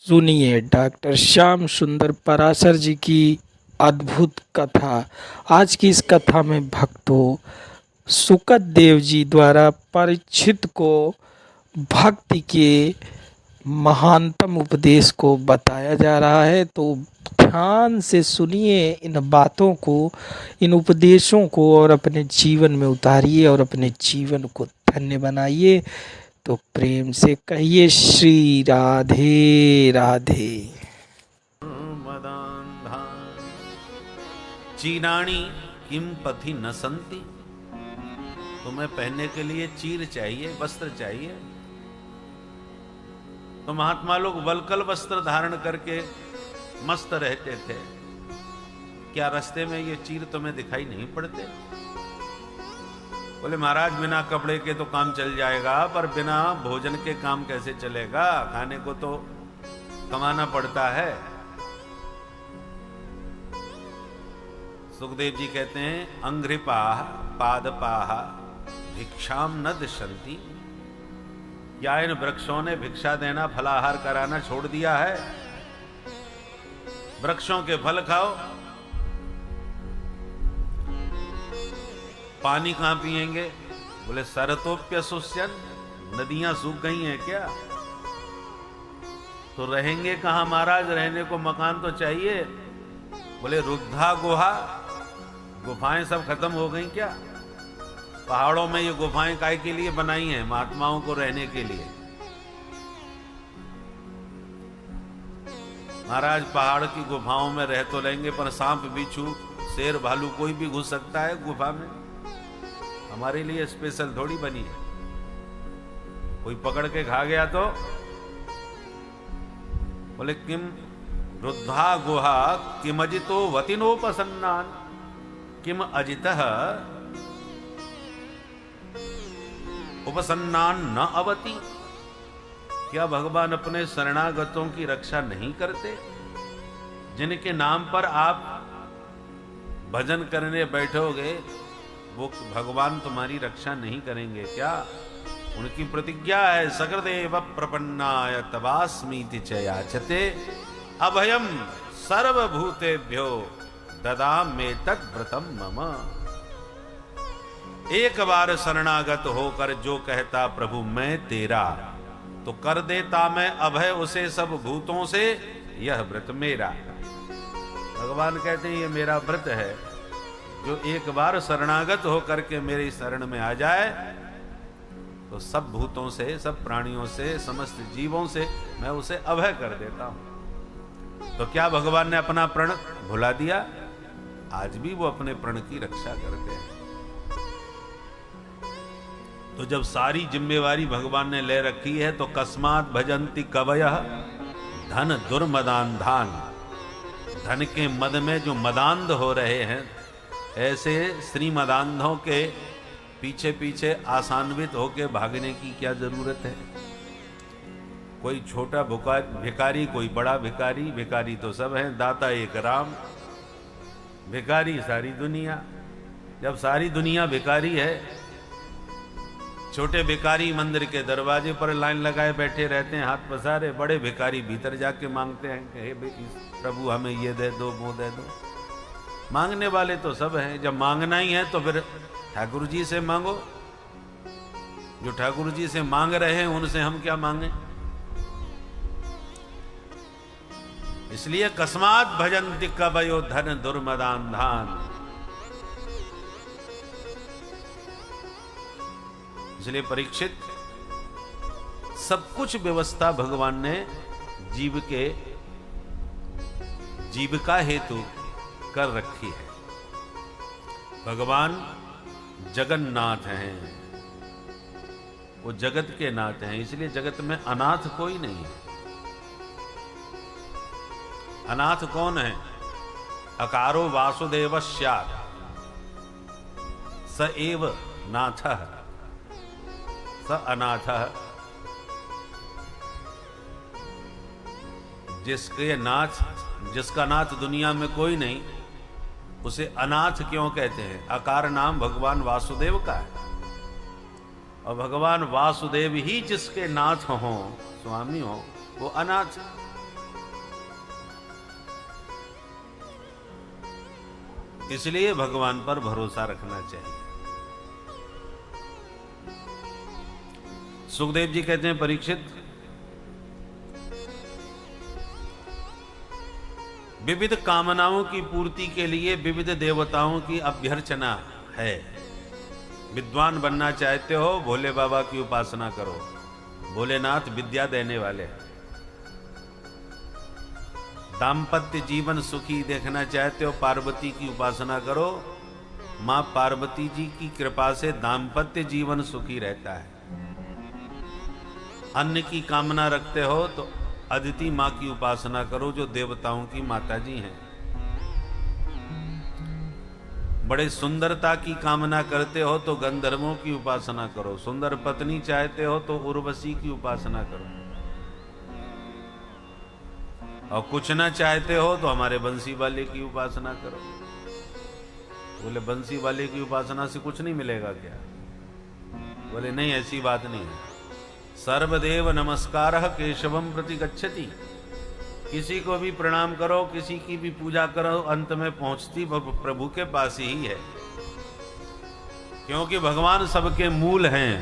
सुनिए डॉक्टर श्याम सुंदर पराशर जी की अद्भुत कथा। आज की इस कथा में भक्तों सुकत देव जी द्वारा परीक्षित को भक्ति के महानतम उपदेश को बताया जा रहा है। तो ध्यान से सुनिए इन बातों को, इन उपदेशों को और अपने जीवन में उतारिए और अपने जीवन को धन्य बनाइए। तो प्रेम से कहिए श्री राधे राधे। मदान्धान् चीराणि किम पथि न सन्ति। तुम्हें पहनने के लिए चीर चाहिए, वस्त्र चाहिए। तो महात्मा लोग वलकल वस्त्र धारण करके मस्त रहते थे। क्या रास्ते में ये चीर तुम्हें दिखाई नहीं पड़ते? बोले महाराज बिना कपड़े के तो काम चल जाएगा, पर बिना भोजन के काम कैसे चलेगा? खाने को तो कमाना पड़ता है। सुखदेव जी कहते हैं अंघ्रिपाह पादपाह भिक्षाम न दिशंति। क्या इन वृक्षों ने भिक्षा देना, फलाहार कराना छोड़ दिया है? वृक्षों के फल खाओ। पानी कहां पिएंगे? बोले सरतोप्य सुस्यन, नदियां सूख गई हैं क्या? तो रहेंगे कहां महाराज? रहने को मकान तो चाहिए। बोले रुद्धा गुहा, गुफाएं सब खत्म हो गई क्या? पहाड़ों में ये गुफाएं काय के लिए बनाई हैं? महात्माओं को रहने के लिए। महाराज पहाड़ की गुफाओं में रह तो लेंगे, पर सांप बिच्छू शेर भालू कोई भी घुस सकता है गुफा में। हमारे लिए स्पेशल थोड़ी बनी है। कोई पकड़ के खा गया तो? बोले किम रुद्धा गुहा किम अजितो वतिनोपसन्नान किम अजितः उपसन्नान न अवति। क्या भगवान अपने शरणागतों की रक्षा नहीं करते? जिनके नाम पर आप भजन करने बैठोगे, वो भगवान तुम्हारी रक्षा नहीं करेंगे क्या? उनकी प्रतिज्ञा है सकृदेव प्रपन्नाय तवास्मीति च याचते अभयम सर्वभूतेभ्यो ददामि तद्व्रतम मम। एक बार शरणागत होकर जो कहता प्रभु मैं तेरा, तो कर देता मैं अभय उसे सब भूतों से, यह व्रत मेरा। भगवान कहते हैं ये मेरा व्रत है। जो एक बार शरणागत होकर के मेरी शरण में आ जाए, तो सब भूतों से, सब प्राणियों से, समस्त जीवों से मैं उसे अभय कर देता हूं। तो क्या भगवान ने अपना प्रण भुला दिया? आज भी वो अपने प्रण की रक्षा करते हैं। तो जब सारी जिम्मेवारी भगवान ने ले रखी है, तो कस्मात भजंती कवयः धन दुर्मदान्धान। धन के मद में जो मदान्ध हो रहे हैं, ऐसे श्रीमदान्धों के पीछे पीछे आसान्वित होके भागने की क्या जरूरत है? कोई छोटा भिखारी, कोई बड़ा भिखारी। भिखारी तो सब हैं, दाता एक राम, भिखारी सारी दुनिया। जब सारी दुनिया भिखारी है, छोटे भिखारी मंदिर के दरवाजे पर लाइन लगाए बैठे रहते हैं, हाथ पसारे। बड़े भिखारी भीतर जाके मांगते हैं कि हे प्रभु हमें ये दे दो, वो दे दो। मांगने वाले तो सब हैं। जब मांगना ही है तो फिर ठाकुर जी से मांगो। जो ठाकुर जी से मांग रहे हैं उनसे हम क्या मांगे? इसलिए कस्मात भजन्ति कवयो धन दुर्मदान्धान। इसलिए परीक्षित, सब कुछ व्यवस्था भगवान ने जीविका हेतु कर रखी है। भगवान जगन्नाथ हैं, वो जगत के नाथ हैं। इसलिए जगत में अनाथ कोई नहीं है। अनाथ कौन है? अकारो वासुदेव स्यात् स एव नाथः स अनाथः। जिसका नाथ दुनिया में कोई नहीं, उसे अनाथ क्यों कहते हैं? अकार नाम भगवान वासुदेव का है। और भगवान वासुदेव ही जिसके नाथ हों, स्वामी हों, वो अनाथ। इसलिए भगवान पर भरोसा रखना चाहिए। सुखदेव जी कहते हैं, परीक्षित, विविध कामनाओं की पूर्ति के लिए विविध देवताओं की अभ्यर्चना है। विद्वान बनना चाहते हो, भोले बाबा की उपासना करो, भोलेनाथ विद्या देने वाले हैं। दाम्पत्य जीवन सुखी देखना चाहते हो, पार्वती की उपासना करो, मां पार्वती जी की कृपा से दाम्पत्य जीवन सुखी रहता है। अन्न की कामना रखते हो तो अदिति मां की उपासना करो, जो देवताओं की माता जी हैं। बड़े सुंदरता की कामना करते हो तो गंधर्वों की उपासना करो, सुंदर पत्नी चाहते हो तो उर्वशी की उपासना करो, और कुछ ना चाहते हो तो हमारे बंसी वाले की उपासना करो। बोले बंसी वाले की उपासना से कुछ नहीं मिलेगा क्या? बोले नहीं, ऐसी बात नहीं है। सर्वदेव नमस्कारः केशवम प्रति गच्छति। किसी को भी प्रणाम करो, किसी की भी पूजा करो, अंत में पहुंचती प्रभु के पास ही है, क्योंकि भगवान सबके मूल हैं।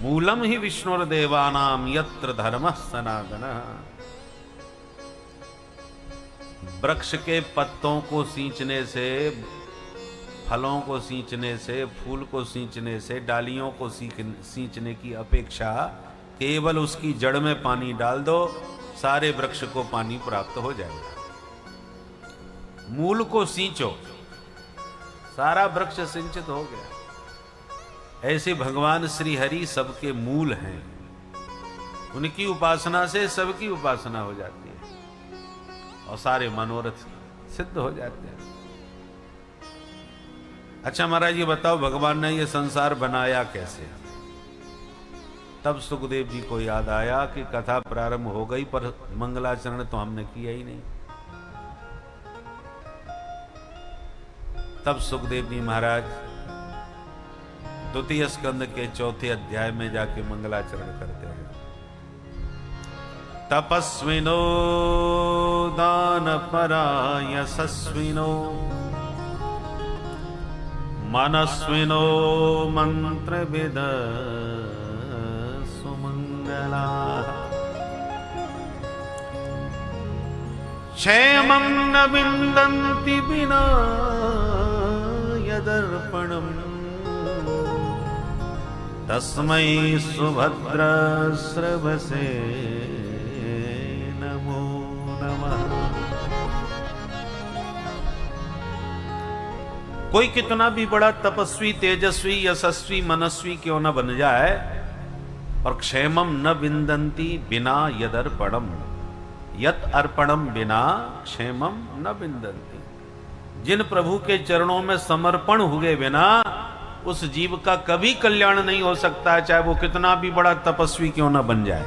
मूलम ही विष्णुर्देवानाम यत्र धर्मः सनातनः। वृक्ष के पत्तों को सींचने से, फलों को सींचने से, फूल को सींचने से, डालियों को सींचने की अपेक्षा केवल उसकी जड़ में पानी डाल दो, सारे वृक्ष को पानी प्राप्त हो जाएगा। मूल को सींचो, सारा वृक्ष सिंचित हो गया। ऐसे भगवान श्री हरि सबके मूल हैं, उनकी उपासना से सबकी उपासना हो जाती है और सारे मनोरथ सिद्ध हो जाते हैं। अच्छा महाराज, ये बताओ भगवान ने ये संसार बनाया कैसे? तब सुखदेव जी को याद आया कि कथा प्रारंभ हो गई पर मंगलाचरण तो हमने किया ही नहीं। तब सुखदेव जी महाराज द्वितीय स्कंद के 4 अध्याय में जाके मंगलाचरण करते हैं। तपस्विनो दानपरा यशस्विनो मनस्विनो मंत्रविद सुमंगला क्षेमं न विन्दन्ति विना यदर्पणम् तस्मै सुभद्रस्रवसे नमो नमः। कोई कितना भी बड़ा तपस्वी, तेजस्वी, यशस्वी, मनस्वी क्यों न बन जाए, और क्षेमम न विन्दन्ति बिना यदर्पणम, यत अर्पणम बिना क्षेमम न विन्दन्ति। जिन प्रभु के चरणों में समर्पण हुए बिना उस जीव का कभी कल्याण नहीं हो सकता है, चाहे वो कितना भी बड़ा तपस्वी क्यों न बन जाए।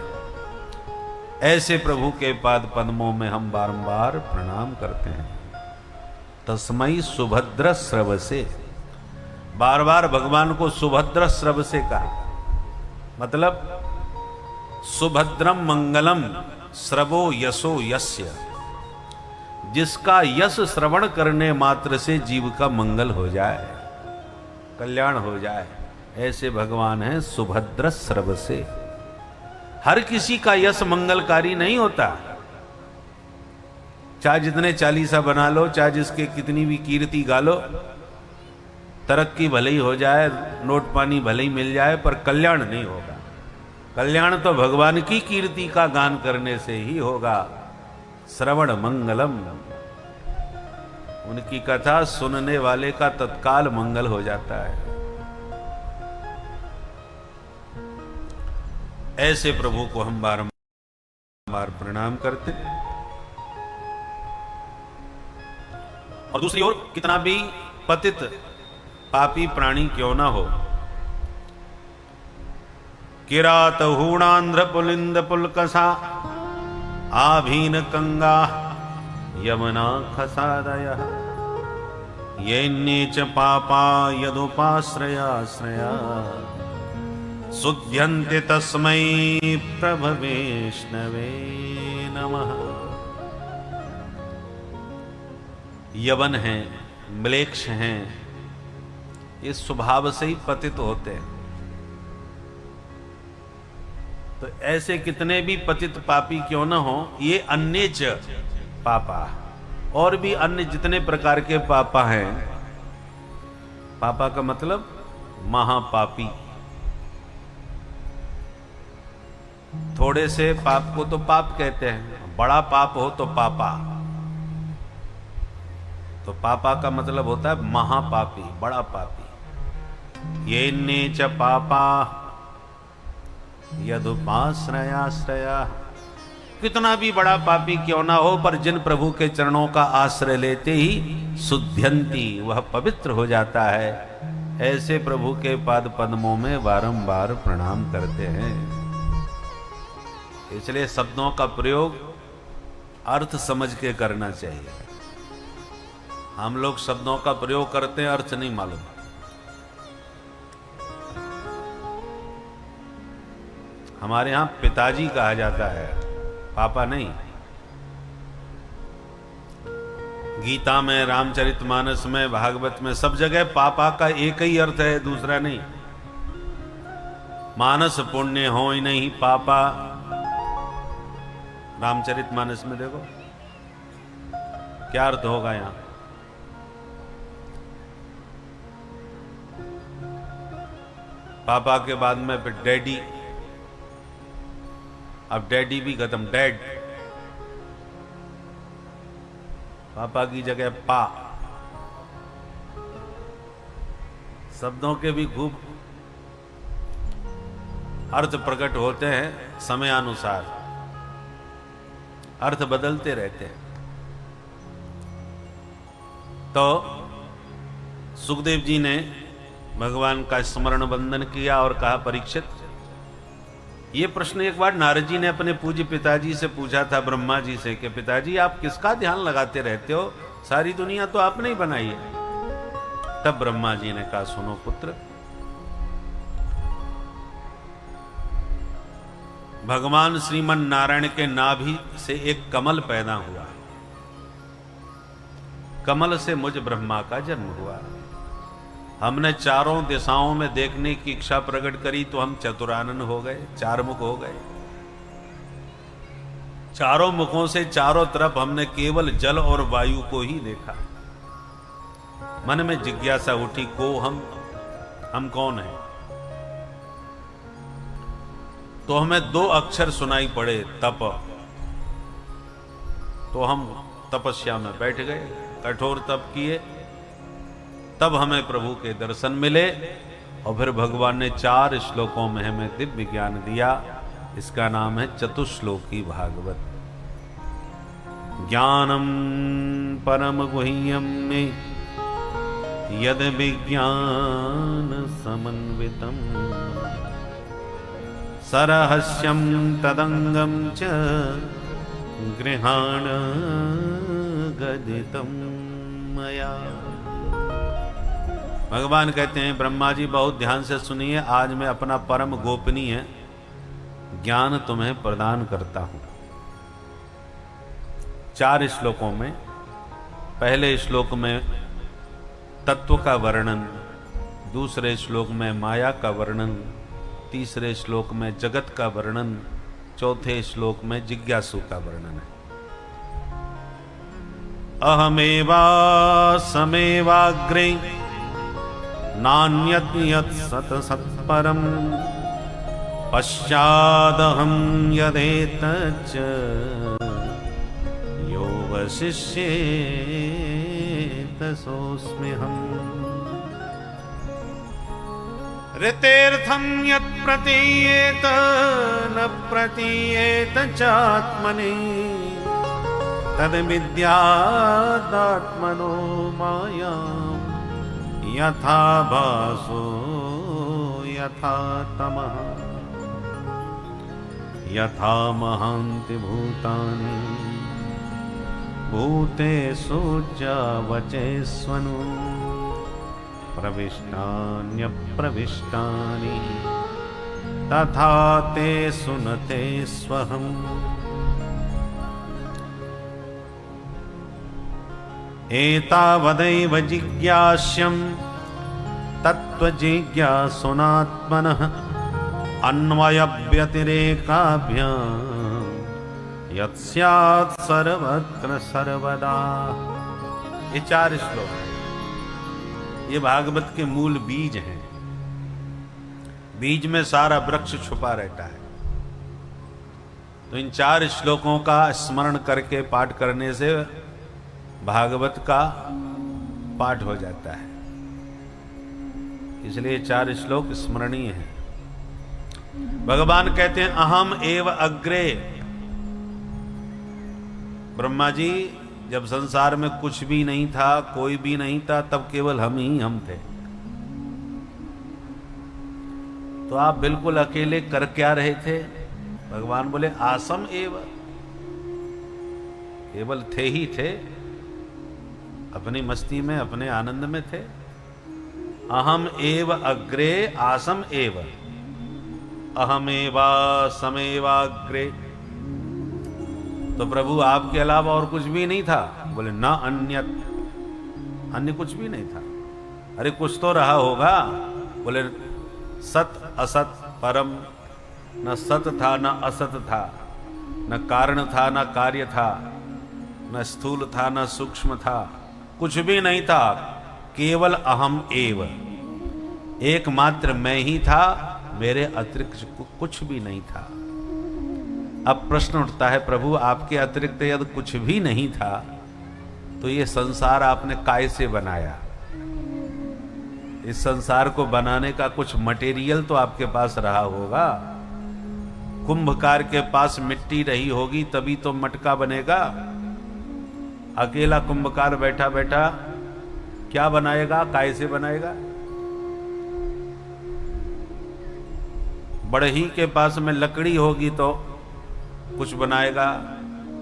ऐसे प्रभु के पाद पद्मों में हम बारंबार प्रणाम करते हैं। तस्मै सुभद्र स्रव से, बार बार भगवान को सुभद्र स्रव से कहा, मतलब सुभद्रम मंगलम श्रवो यशो यस्य, जिसका यश श्रवण करने मात्र से जीव का मंगल हो जाए, कल्याण हो जाए। ऐसे भगवान हैं सुभद्र स्रव से। हर किसी का यश मंगलकारी नहीं होता, चाहे जितने चालीसा बना लो, चाहे जिसके कितनी भी कीर्ति गा लो, तरक्की भले ही हो जाए, नोट पानी भले ही मिल जाए, पर कल्याण नहीं होगा। कल्याण तो भगवान की कीर्ति का गान करने से ही होगा। श्रवण मंगलम, उनकी कथा सुनने वाले का तत्काल मंगल हो जाता है। ऐसे प्रभु को हम बारंबार प्रणाम करते हैं। और दूसरी ओर कितना भी पतित पापी प्राणी क्यों ना हो, किरात हूणांध्र पुलिंद पुलकसा आभीन कंगा यमुना खसादय येन्ये च पापा यदुपाश्रयाश्रया शुद्ध्यन्ते तस्मै प्रभवेष्णवे नमः। यवन हैं, म्लेच्छ हैं, ये स्वभाव से ही पतित होते हैं। तो ऐसे कितने भी पतित पापी क्यों न हो, ये अन्यच पापा, और भी अन्य जितने प्रकार के पापा हैं, पापा का मतलब महापापी। थोड़े से पाप को तो पाप कहते हैं, बड़ा पाप हो तो पापा। तो पापा का मतलब होता है महापापी, बड़ा पापी। ये नीच पापा यदुपाश्रयाश्रया, कितना भी बड़ा पापी क्यों ना हो, पर जिन प्रभु के चरणों का आश्रय लेते ही शुद्ध्यंती, वह पवित्र हो जाता है। ऐसे प्रभु के पाद पद्मों में बारंबार प्रणाम करते हैं। इसलिए शब्दों का प्रयोग अर्थ समझ के करना चाहिए। हम लोग शब्दों का प्रयोग करते हैं, अर्थ नहीं मालूम। हमारे यहां पिताजी कहा जाता है, पापा नहीं। गीता में, रामचरितमानस में, भागवत में, सब जगह पापा का एक ही अर्थ है, दूसरा नहीं। मानस पुण्य हो ही नहीं पापा, रामचरितमानस में देखो क्या अर्थ होगा यहां। पापा के बाद में फिर डैडी, अब डैडी भी खत्म, डैड। पापा की जगह पा। शब्दों के भी खूब अर्थ प्रकट होते हैं, समयानुसार अर्थ बदलते रहते हैं। तो सुखदेव जी ने भगवान का स्मरण वंदन किया और कहा, परीक्षित, ये प्रश्न एक बार नारद जी ने अपने पूज्य पिताजी से पूछा था, ब्रह्मा जी से, कि पिताजी आप किसका ध्यान लगाते रहते हो, सारी दुनिया तो आपने ही बनाई है। तब ब्रह्मा जी ने कहा, सुनो पुत्र, भगवान श्रीमन नारायण के नाभि से एक कमल पैदा हुआ, कमल से मुझ ब्रह्मा का जन्म हुआ। हमने चारों दिशाओं में देखने की इच्छा प्रकट करी तो हम चतुरानन हो गए, चार मुख हो गए। चारों मुखों से चारों तरफ हमने केवल जल और वायु को ही देखा। मन में जिज्ञासा उठी, को हम कौन हैं? तो हमें दो अक्षर सुनाई पड़े, तप। तो हम तपस्या में बैठ गए, कठोर तप किए, तब हमें प्रभु के दर्शन मिले। और फिर भगवान ने 4 श्लोकों में हमें दिव्य ज्ञान दिया। इसका नाम है चतुश्लोकी भागवत। ज्ञानम परम गुह्यम में यद विज्ञान समन्वितम सरहस्यम तदंगम च गृहाण गदितम मया। भगवान कहते हैं, ब्रह्मा जी बहुत ध्यान से सुनिए, आज मैं अपना परम गोपनीय ज्ञान तुम्हें प्रदान करता हूं। 4 श्लोकों में, पहले श्लोक में तत्व का वर्णन, दूसरे श्लोक में माया का वर्णन, तीसरे श्लोक में जगत का वर्णन, चौथे श्लोक में जिज्ञासु का वर्णन है। अहमेवा समेवाग्रे नान्यत् यत् सत सत्परम पश्चादहं यदेतच्च यो वशिष्येत सोऽस्म्यहम्। ऋतेर्थं यत् प्रतीयेत न प्रतीयेत चात्मनि तद्विद्यादात्मनो मायाम् यथा भासो यथा तमः यथा महान्ति भूतानि भूतेषु वचेष्वनु प्रविष्टान्यप्रविष्टानि तथा ते सुनते स्वहम्। एतावदैव जिज्ञास्यं तत्त्वजिज्ञासुनात्मनः अन्वयव्यतिरेकाभ्यां यत्स्यात् सर्वत्र सर्वदा। ये 4 श्लोक हैं, ये भागवत के मूल बीज हैं। बीज में सारा वृक्ष छुपा रहता है। तो इन 4 श्लोकों का स्मरण करके पाठ करने से भागवत का पाठ हो जाता है, इसलिए 4 श्लोक स्मरणीय हैं। भगवान कहते हैं अहम एव अग्रे। ब्रह्मा जी जब संसार में कुछ भी नहीं था, कोई भी नहीं था, तब केवल हम ही हम थे। तो आप बिल्कुल अकेले कर क्या रहे थे? भगवान बोले आसम एव, केवल थे ही थे, अपनी मस्ती में अपने आनंद में थे। अहम एव अग्रे आसम एव, अहमेवा समेवाग्रे। तो प्रभु आपके अलावा और कुछ भी नहीं था? बोले ना अन्यत, अन्य कुछ भी नहीं था। अरे कुछ तो रहा होगा। बोले सत असत परम, न सत था न असत था, न कारण था न कार्य था, न स्थूल था न सूक्ष्म था, कुछ भी नहीं था, केवल अहम एव, एकमात्र मैं ही था, मेरे अतिरिक्त कुछ भी नहीं था। अब प्रश्न उठता है प्रभु आपके अतिरिक्त यदि कुछ भी नहीं था तो ये संसार आपने काय से बनाया? इस संसार को बनाने का कुछ मटेरियल तो आपके पास रहा होगा। कुंभकार के पास मिट्टी रही होगी तभी तो मटका बनेगा। अकेला कुंभकार बैठा बैठा क्या बनाएगा? काय से बनाएगा? बढ़ई के पास में लकड़ी होगी तो कुछ बनाएगा,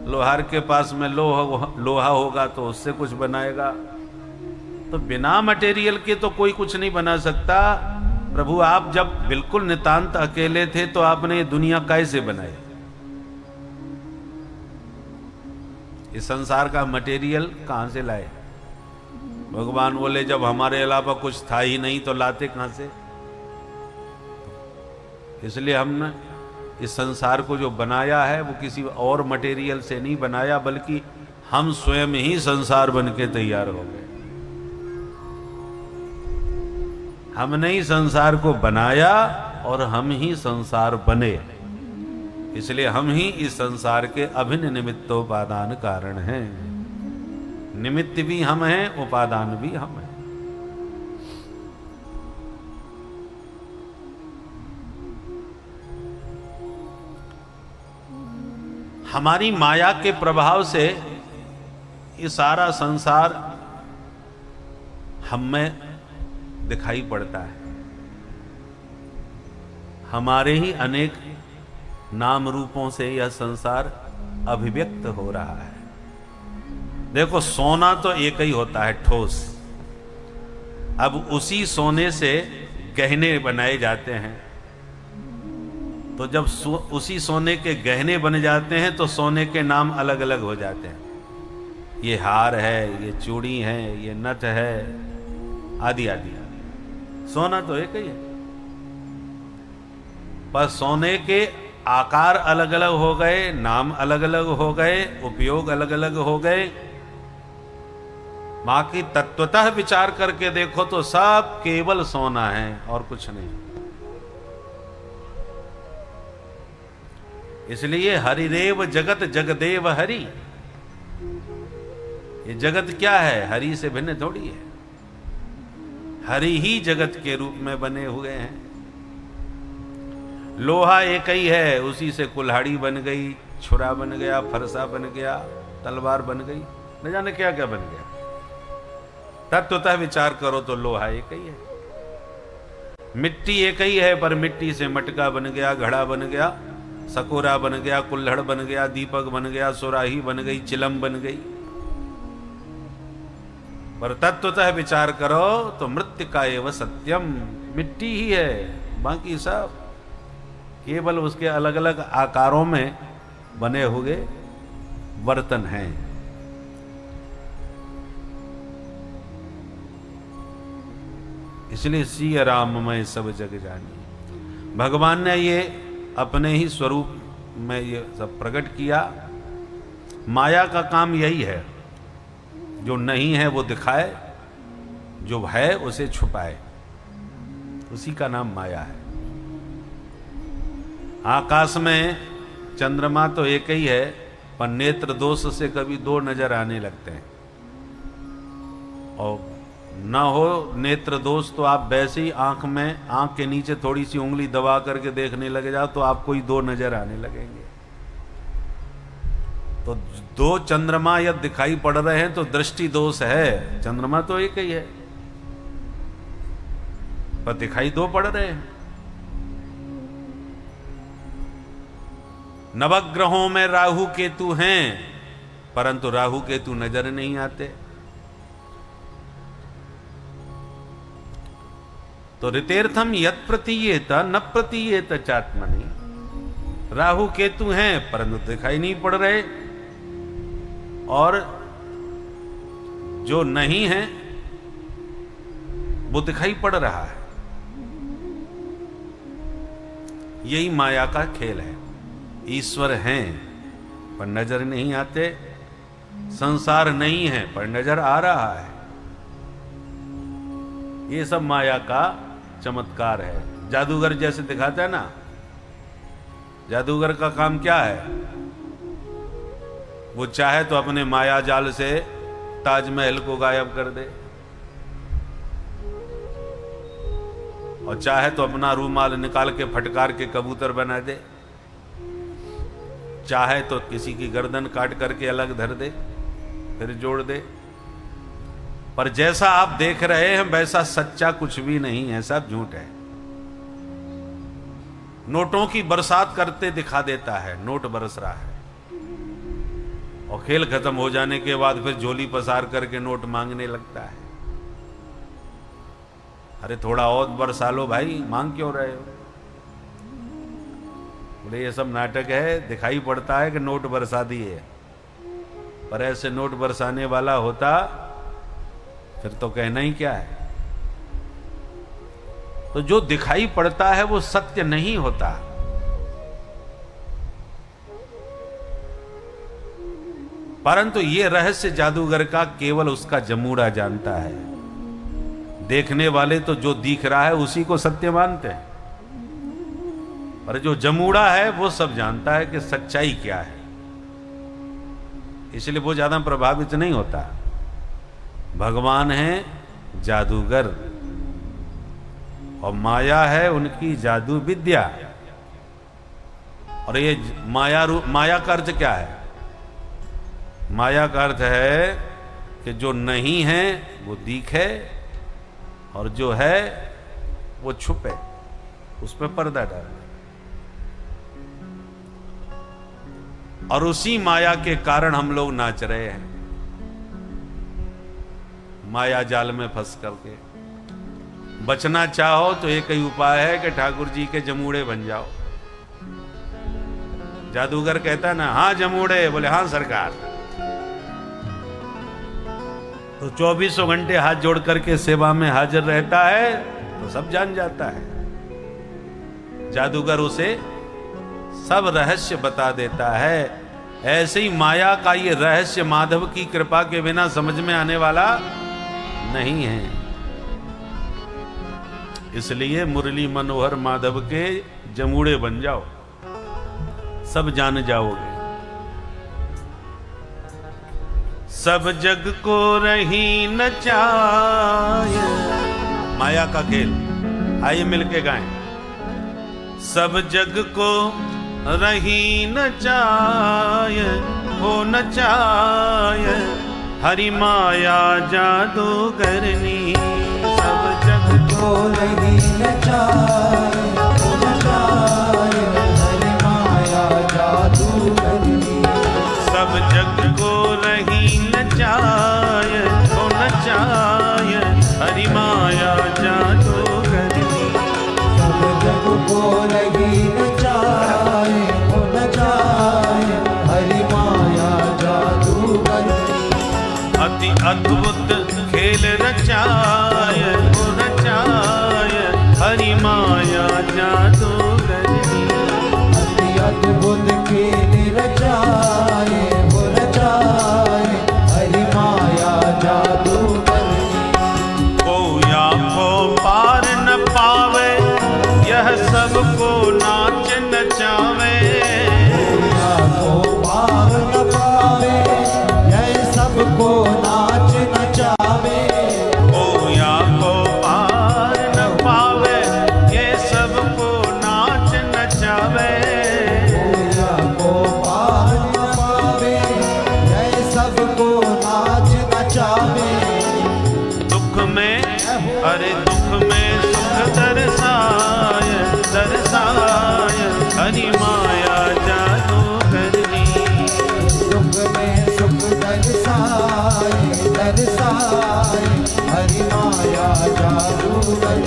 लोहार के पास में लोहा होगा तो उससे कुछ बनाएगा। तो बिना मटेरियल के तो कोई कुछ नहीं बना सकता। प्रभु आप जब बिल्कुल नितांत अकेले थे तो आपने ये दुनिया कैसे बनाई? इस संसार का मटेरियल कहां से लाए? भगवान बोले जब हमारे अलावा कुछ था ही नहीं तो लाते कहां से? इसलिए हमने इस संसार को जो बनाया है वो किसी और मटेरियल से नहीं बनाया, बल्कि हम स्वयं ही संसार बन के तैयार हो गए। हमने ही संसार को बनाया और हम ही संसार बने। इसलिए हम ही इस संसार के अभिन्न निमित्तोपादान कारण हैं। निमित्त भी हम हैं, उपादान भी हम हैं। हमारी माया के प्रभाव से ये सारा संसार हम में दिखाई पड़ता है। हमारे ही अनेक नाम रूपों से यह संसार अभिव्यक्त हो रहा है। देखो सोना तो एक ही होता है, ठोस। अब उसी सोने से गहने बनाए जाते हैं। तो जब उसी सोने के गहने बन जाते हैं तो सोने के नाम अलग अलग हो जाते हैं। ये हार है, ये चूड़ी है, ये नथ है, आदि आदि। सोना तो एक ही है, पर सोने के आकार अलग अलग हो गए, नाम अलग अलग हो गए, उपयोग अलग अलग हो गए। बाकी तत्वतः विचार करके देखो तो सब केवल सोना है और कुछ नहीं। इसलिए हरिदेव जगत जगदेव हरि। ये जगत क्या है? हरि से भिन्न थोड़ी है। हरि ही जगत के रूप में बने हुए हैं। लोहा एक ही है, उसी से कुल्हाड़ी बन गई, छुरा बन गया, फरसा बन गया, तलवार बन गई, न जाने क्या क्या बन गया। तत्वतः विचार करो तो लोहा एक ही है। मिट्टी एक ही है, पर मिट्टी से मटका बन गया, घड़ा बन गया, सकोरा बन गया, कुल्हड़ बन गया, दीपक बन गया, सुराही बन गई, चिलम बन गई। पर तत्वतः विचार करो तो मृत्तिका एव सत्यम, मिट्टी ही है, बाकी सब केवल उसके अलग अलग आकारों में बने हुए बर्तन हैं। इसलिए सिय राम मैं सब जग जानी। भगवान ने ये अपने ही स्वरूप में ये सब प्रकट किया। माया का काम यही है, जो नहीं है वो दिखाए, जो है उसे छुपाए, उसी का नाम माया है। आकाश में चंद्रमा तो एक ही है, पर नेत्र दोष से कभी दो नजर आने लगते हैं। और न हो नेत्र दोष तो आप वैसे ही आंख के नीचे थोड़ी सी उंगली दबा करके देखने लगे जाओ तो आपको ही दो नजर आने लगेंगे। तो दो चंद्रमा यदि दिखाई पड़ रहे हैं तो दृष्टि दोष है, चंद्रमा तो एक ही है पर दिखाई दो पड़ रहे हैं। नवग्रहों में राहु केतु हैं, परंतु राहु केतु नजर नहीं आते। तो ऋतेर्थम यत् प्रतीयेत न प्रतीयेत चात्मनि। राहु केतु हैं परंतु दिखाई नहीं पड़ रहे, और जो नहीं है वो दिखाई पड़ रहा है। यही माया का खेल है। ईश्वर हैं पर नजर नहीं आते, संसार नहीं है पर नजर आ रहा है। ये सब माया का चमत्कार है। जादूगर जैसे दिखाता है ना, जादूगर का काम क्या है? वो चाहे तो अपने माया जाल से ताजमहल को गायब कर दे, और चाहे तो अपना रूमाल निकाल के फटकार के कबूतर बना दे, चाहे तो किसी की गर्दन काट करके अलग धर दे फिर जोड़ दे। पर जैसा आप देख रहे हैं वैसा सच्चा कुछ भी नहीं है, सब झूठ है। नोटों की बरसात करते दिखा देता है, नोट बरस रहा है, और खेल खत्म हो जाने के बाद फिर झोली पसार करके नोट मांगने लगता है। अरे थोड़ा और बरसा लो भाई, मांग क्यों रहे हो? बोले ये सब नाटक है, दिखाई पड़ता है कि नोट बरसा दिए, पर ऐसे नोट बरसाने वाला होता फिर तो कहना ही क्या है। तो जो दिखाई पड़ता है वो सत्य नहीं होता। परंतु ये रहस्य जादूगर का केवल उसका जमूड़ा जानता है। देखने वाले तो जो दिख रहा है उसी को सत्य मानते हैं, पर जो जमूड़ा है वो सब जानता है कि सच्चाई क्या है। इसलिए वो ज्यादा प्रभावित नहीं होता। भगवान है जादूगर और माया है उनकी जादू विद्या। और ये माया का अर्थ क्या है? माया का अर्थ है कि जो नहीं है वो दिखे, और जो है वो छुपे, उस पर पर्दा डाले। और उसी माया के कारण हम लोग नाच रहे हैं, माया जाल में फंस करके। बचना चाहो तो एक ही उपाय है कि ठाकुर जी के जमूड़े बन जाओ। जादूगर कहता ना, हाँ जमूड़े, बोले हाँ सरकार। तो 24 घंटे हाथ जोड़ करके सेवा में हाजिर रहता है तो सब जान जाता है। जादूगर उसे सब रहस्य बता देता है। ऐसे ही माया का ये रहस्य माधव की कृपा के बिना समझ में आने वाला नहीं है। इसलिए मुरली मनोहर माधव के जमूड़े बन जाओ, सब जान जाओगे। सब जग को रही नचाए, माया का खेल। आइए मिलके गाएं। सब जग को रही नचाए, हो नचाए, हरि माया जादूगरनी। सब जग को रही नचाए, हो नचाए, हरि माया जादूगरनी। सब जग को रही नचाए, हो नचाए, हरि माया जादूगरनी। सब जग को रही नचाए, हो नचाए, हरि माया जादूगरनी। अति अद्भुत खेल रचाए, हो रचाए, हरि माया जादूगर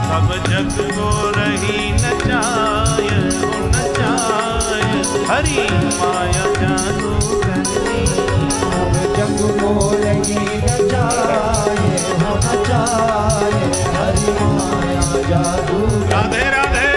सब जग को रही नचाय हो नचाय हरि माया जादू करनी सब जग को रही नचाए हो नचाए हरि माया जादूगर राधे राधे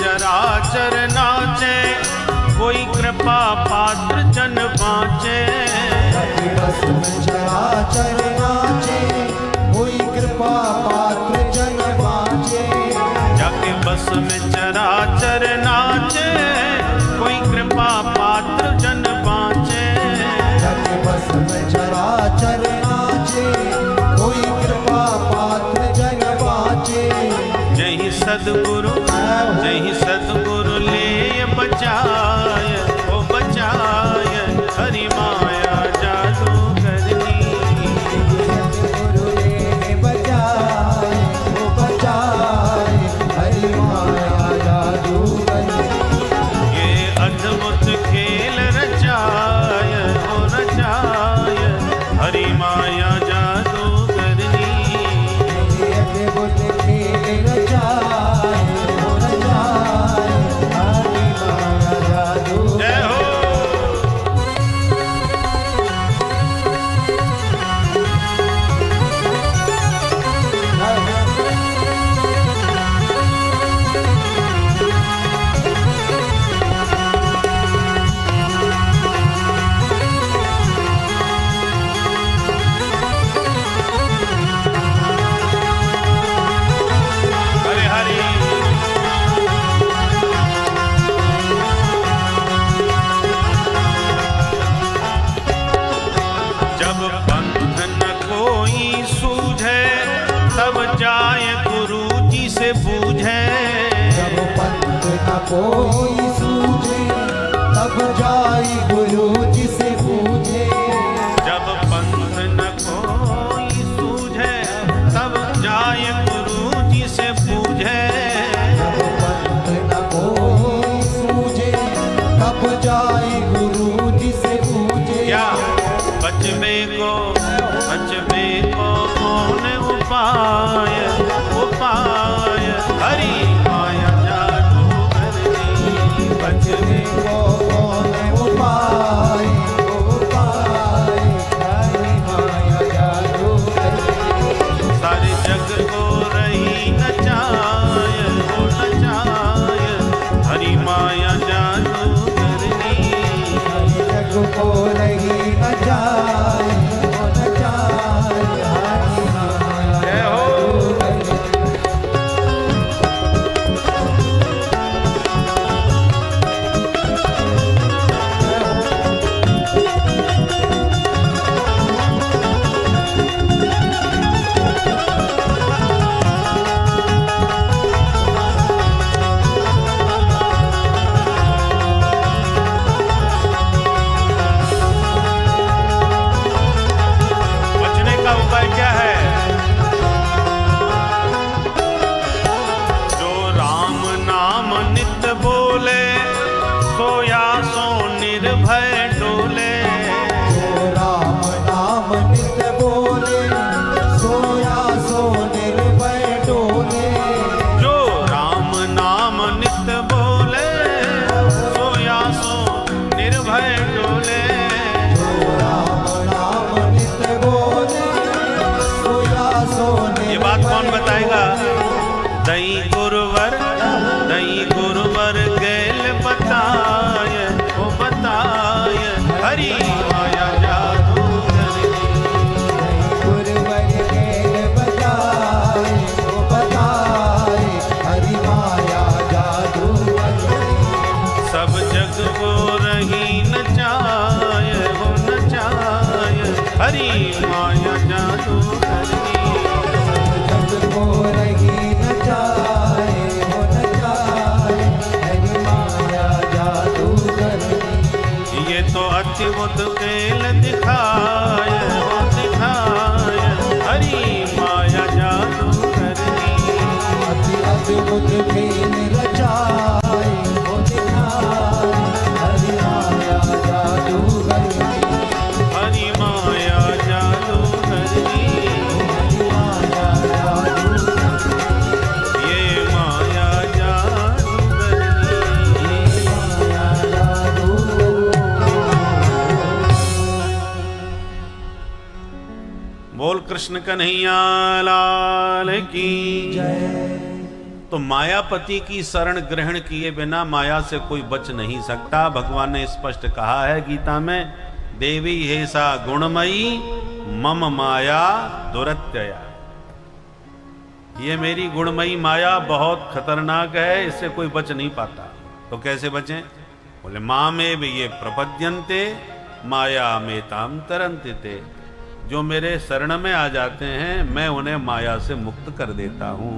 चराचर नाचे कोई कृपा पात्र जन बाँचे बस में चराचर नाचे कोई कृपा पात्र जन बाँचे जाके बस में चराचर नाचे कोई कृपा पात्र जन बाँचे जाके बस में चराचर नाचे कोई कृपा पात्र जन बाँचे जय सद्गुरु ले बचाय ओ बचाय हरि माया जादू करनी गुरु ने बचाए वो बचाए हरि माया जादू करनी ये अद्भुत खेल रचाय ओ रचाय हरि माया जादू करनी ये अद्भुत खेल रचाए वो रचाए हरि माया जादू जय हो हरे हरि जब पंथ न कोई सूझे तब जाय गुरु जी से पूछे जब पंथ न कोई सूझे तब जाई गुरु जी से पूछे जब पंथ न कोई सूझे तब जाय गुरु जी से पूछे जब पंथ न कोई सूझे तब जाई गुरु जी से पूछे क्या बचवे को कौन उपाय उपाय हरि माया जादू करनी बचने को कौन उपाय उपाय हरि माया जादू करनी सारे जग को रही नचाय हो नचाय हरि माया जादू करनी जग को नहीं न जाए वो न जाए हरि माया जय हो जादू करनी बचने का उपाय क्या है जो राम नाम नित बोले सोया सो निर्भय डोले जो राम नाम नित बोले सोया सो निर्भय डोले जो राम नाम नित बोले सोया सो निर्भय डोले जो राम नाम नित बोले सोया सो ये बात कौन बताएगा दई गुरुवर गैल बताय ओ बताय हरि माया जादू करनी गुरुवर के बताए वो बताए हरि माया जादू करनी सब जग को रही नचाय हो नचाय हरि माया जादू करनी। जग को रही नचाए हो नचाए, हरि माया जादूगरनी। ये तो अद्भुत खेल दिखाए हो दिखाए, हरि माया जादू करनी। अति अद्भुत खेल रचाए हो दिखाए, हरि माया जादूगरनी। हरि माया जादू करनी। हरि माया जादूगरनी। ये माया जादू करनी। माया जादूगरनी। बोल कृष्ण कन्हैया लाल की। तो मायापति की शरण ग्रहण किए बिना माया से कोई बच नहीं सकता। भगवान ने स्पष्ट कहा है गीता में, देवी हे सा गुणमयी मम माया दुरत्यया। ये मेरी गुणमयी माया बहुत खतरनाक है, इससे कोई बच नहीं पाता। तो कैसे बचें? बोले माँ में भी ये प्रपद्यन्ते माया में ताम तरंते। जो मेरे शरण में आ जाते हैं मैं उन्हें माया से मुक्त कर देता हूँ,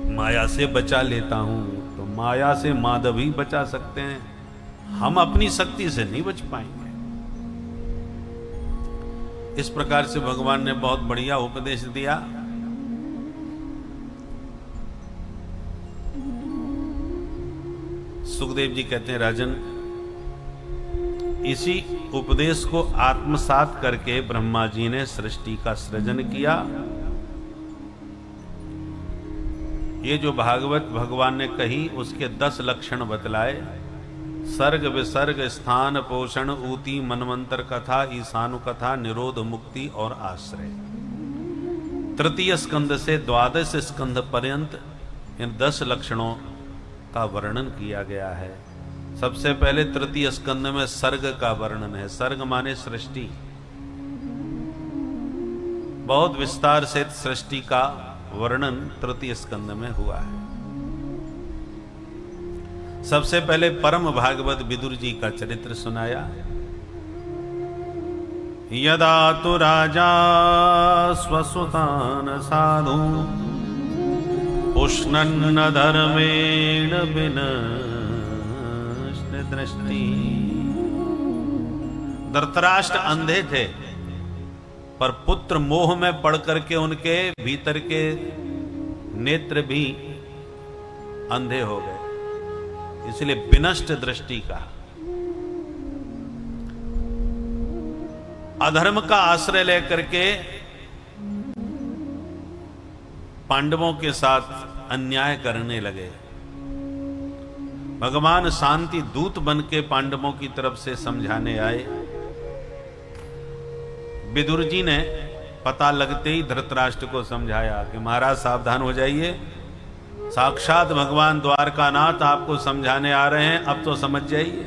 माया से बचा लेता हूँ। तो माया से माधव ही बचा सकते हैं, हम अपनी शक्ति से नहीं बच पाएंगे। इस प्रकार से भगवान ने बहुत बढ़िया उपदेश दिया। सुखदेव जी कहते हैं, राजन, इसी उपदेश को आत्मसात करके ब्रह्मा जी ने सृष्टि का सृजन किया। ये जो भागवत भगवान ने कही उसके 10 लक्षण बतलाए। सर्ग विसर्ग स्थान पोषण ऊती मनवंतर कथा ईशानु कथा निरोध मुक्ति और आश्रय। तृतीय स्कंद से द्वादश स्कंद पर्यंत इन 10 लक्षणों का वर्णन किया गया है। सबसे पहले तृतीय स्कंद में सर्ग का वर्णन है। सर्ग माने सृष्टि। बहुत विस्तार से सृष्टि का वर्णन तृतीय स्कंद में हुआ है। सबसे पहले परम भागवत विदुर जी का चरित्र सुनाया। यदा तु राजा स्वसुतान साधु पुष्णन्न धर्मेण विनष्ट दृष्टि। धृतराष्ट्र अंधे थे, पर पुत्र मोह में पड़ करके उनके भीतर के नेत्र भी अंधे हो गए, इसलिए विनष्ट दृष्टि का। अधर्म का आश्रय लेकर के पांडवों के साथ अन्याय करने लगे। भगवान शांति दूत बन के पांडवों की तरफ से समझाने आए। विदुर जी ने पता लगते ही धृतराष्ट्र को समझाया कि महाराज सावधान हो जाइए, साक्षात भगवान द्वारकानाथ आपको समझाने आ रहे हैं, अब तो समझ जाइए।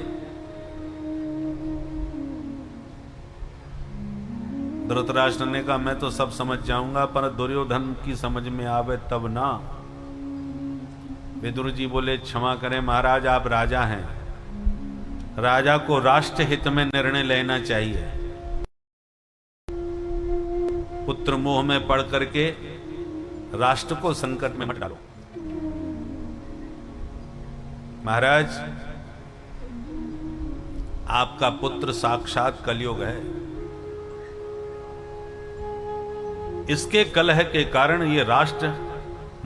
धृतराष्ट्र ने कहा मैं तो सब समझ जाऊंगा, पर दुर्योधन की समझ में आवे तब ना। विदुर जी बोले क्षमा करें महाराज, आप राजा हैं, राजा को राष्ट्र हित में निर्णय लेना चाहिए। पुत्र मोह में पड़ करके राष्ट्र को संकट में मत डालो। महाराज, आपका पुत्र साक्षात कलयुग है, इसके कलह के कारण ये राष्ट्र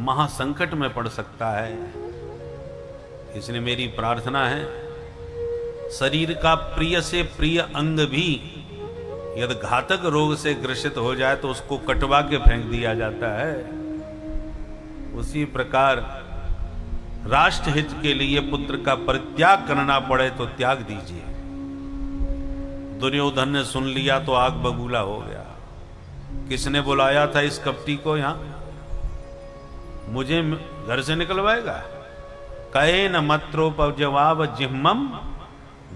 महासंकट में पड़ सकता है। इसलिए मेरी प्रार्थना है, शरीर का प्रिय से प्रिय अंग भी यदि घातक रोग से ग्रसित हो जाए तो उसको कटवा के फेंक दिया जाता है। उसी प्रकार राष्ट्र हित के लिए पुत्र का परित्याग करना पड़े तो त्याग दीजिए। दुर्योधन ने सुन लिया तो आग बबूला हो गया। किसने बुलाया था इस कपटी को यहां? मुझे घर से निकलवाएगा? कहे न मत्रोपजवाव जिह्मम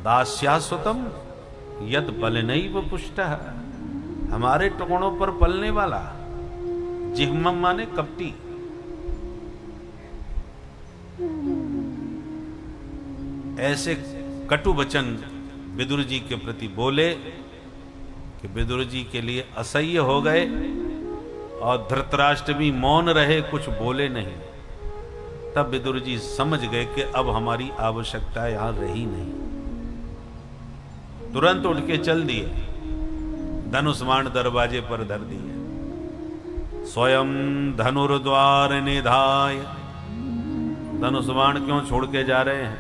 दास्यासुतम यद बल नैव पुष्टः। हमारे टुकड़ों पर पलने वाला, जिह्मम माने कपटी। ऐसे कटु वचन विदुर जी के प्रति बोले कि विदुर जी के लिए असह्य हो गए और धृतराष्ट्र भी मौन रहे, कुछ बोले नहीं। तब विदुर जी समझ गए कि अब हमारी आवश्यकता यहां रही नहीं। तुरंत उठ के चल दिए, धनुष्मान दरवाजे पर धर दिए। स्वयं धनुर्द्वार निधाय, धनुष्मान क्यों छोड़ के जा रहे हैं?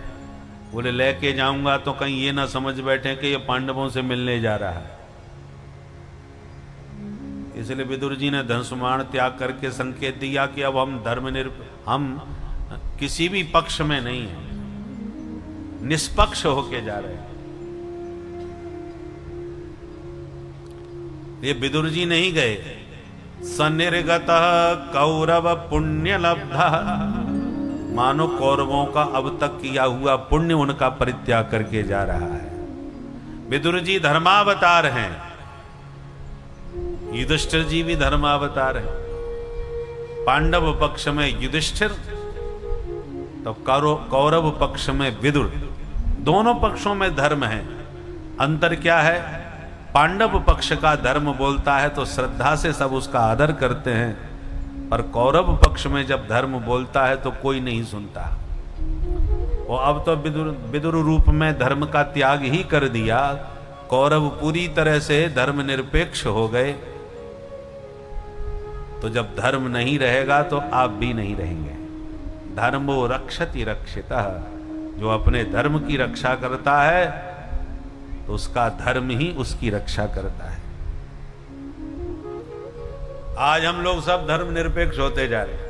बोले लेके जाऊंगा तो कहीं ये ना समझ बैठे कि ये पांडवों से मिलने जा रहा है। इसलिए विदुर जी ने धनुष्मान त्याग करके संकेत दिया कि अब हम किसी भी पक्ष में नहीं है, निष्पक्ष होके जा रहे हैं। ये विदुर जी नहीं गए। सनिर्गत कौरव पुण्य लब्धा, मानो कौरवों का अब तक किया हुआ पुण्य उनका परित्याग करके जा रहा है। विदुर जी धर्मावतार हैं, युधिष्ठिर जी भी धर्मावतार हैं। पांडव पक्ष में युधिष्ठिर तो कौरव पक्ष में विदुर, दोनों पक्षों में धर्म है। अंतर क्या है? पांडव पक्ष का धर्म बोलता है तो श्रद्धा से सब उसका आदर करते हैं, पर कौरव पक्ष में जब धर्म बोलता है तो कोई नहीं सुनता। और अब तो विदुर रूप में धर्म का त्याग ही कर दिया। कौरव पूरी तरह से धर्म निरपेक्ष हो गए। तो जब धर्म नहीं रहेगा तो आप भी नहीं रहेंगे। धर्मो रक्षति रक्षितः, जो अपने धर्म की रक्षा करता है तो उसका धर्म ही उसकी रक्षा करता है। आज हम लोग सब धर्म निरपेक्ष होते जा रहे हैं।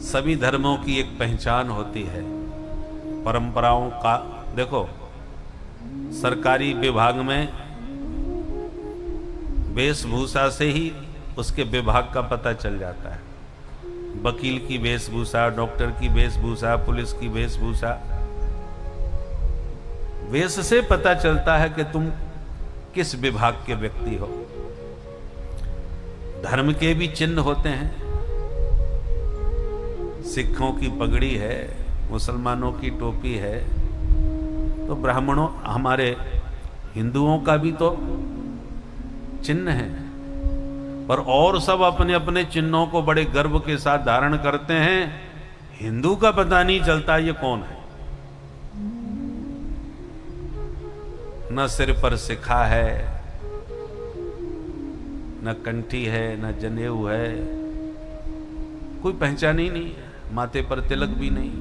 सभी धर्मों की एक पहचान होती है, परंपराओं का। देखो, सरकारी विभाग में वेशभूषा से ही उसके विभाग का पता चल जाता है। वकील की वेशभूषा, डॉक्टर की वेशभूषा, पुलिस की वेशभूषा, वेश से पता चलता है कि तुम किस विभाग के व्यक्ति हो। धर्म के भी चिन्ह होते हैं। सिखों की पगड़ी है, मुसलमानों की टोपी है, तो ब्राह्मणों, हमारे हिंदुओं का भी तो चिन्ह है। पर और सब अपने अपने चिन्हों को बड़े गर्व के साथ धारण करते हैं। हिंदू का पता नहीं चलता ये कौन है। न सिर पर सिखा है, न कंठी है, न जनेऊ है, कोई पहचान ही नहीं है। माथे पर तिलक भी नहीं,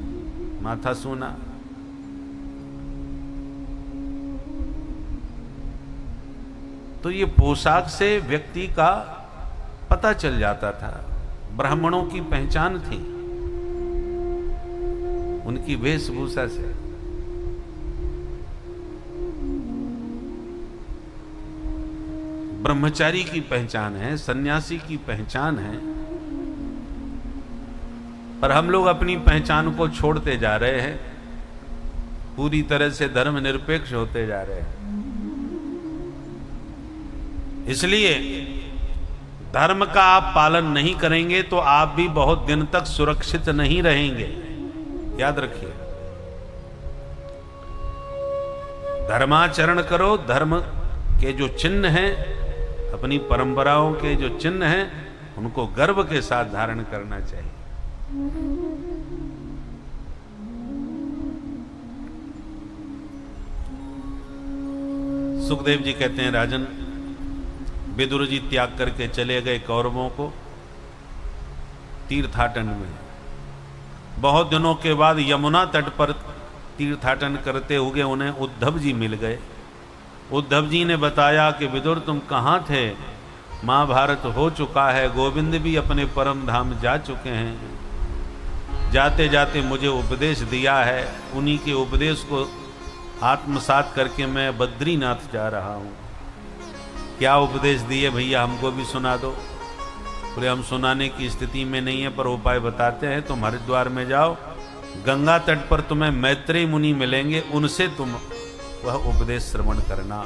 माथा सूना। तो ये पोशाक से व्यक्ति का पता चल जाता था। ब्राह्मणों की पहचान थी उनकी वेशभूषा से। ब्रह्मचारी की पहचान है, सन्यासी की पहचान है। पर हम लोग अपनी पहचान को छोड़ते जा रहे हैं, पूरी तरह से धर्म निरपेक्ष होते जा रहे हैं। इसलिए धर्म का आप पालन नहीं करेंगे तो आप भी बहुत दिन तक सुरक्षित नहीं रहेंगे। याद रखिए, धर्माचरण करो। धर्म के जो चिन्ह हैं, अपनी परंपराओं के जो चिन्ह हैं, उनको गर्व के साथ धारण करना चाहिए। सुखदेव जी कहते हैं, राजन, विदुर जी त्याग करके चले गए कौरवों को तीर्थाटन में। बहुत दिनों के बाद यमुना तट पर तीर्थाटन करते हुए उन्हें उद्धव जी मिल गए। उद्धव जी ने बताया कि विदुर, तुम कहाँ थे? महाभारत हो चुका है, गोविंद भी अपने परम धाम जा चुके हैं। जाते जाते मुझे उपदेश दिया है, उन्हीं के उपदेश को आत्मसात करके मैं बद्रीनाथ जा रहा हूँ। क्या उपदेश दिए भैया, हमको भी सुना दो। बोले, हम सुनाने की स्थिति में नहीं है, पर उपाय बताते हैं। तुम हरिद्वार में जाओ, गंगा तट पर तुम्हें मैत्रेय मुनि मिलेंगे, उनसे तुम वह उपदेश श्रवण करना।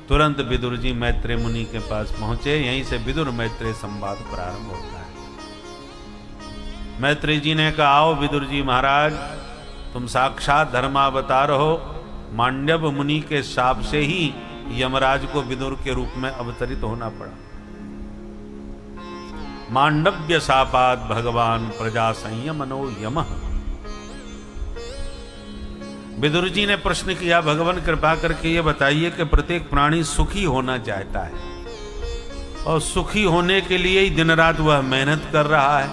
तुरंत विदुर जी मैत्रेय मुनि के पास पहुंचे। यहीं से विदुर मैत्रेय संवाद प्रारंभ होता है। मैत्री जी ने कहा, आओ विदुर जी महाराज, तुम साक्षात धर्मावतार हो। मांडव मुनि के शाप से ही यमराज को विदुर के रूप में अवतरित होना पड़ा। मांडव्य शापात भगवान प्रजा संयमनो यमः। विदुर जी ने प्रश्न किया, भगवान कृपा करके ये बताइए कि प्रत्येक प्राणी सुखी होना चाहता है और सुखी होने के लिए ही दिन रात वह मेहनत कर रहा है,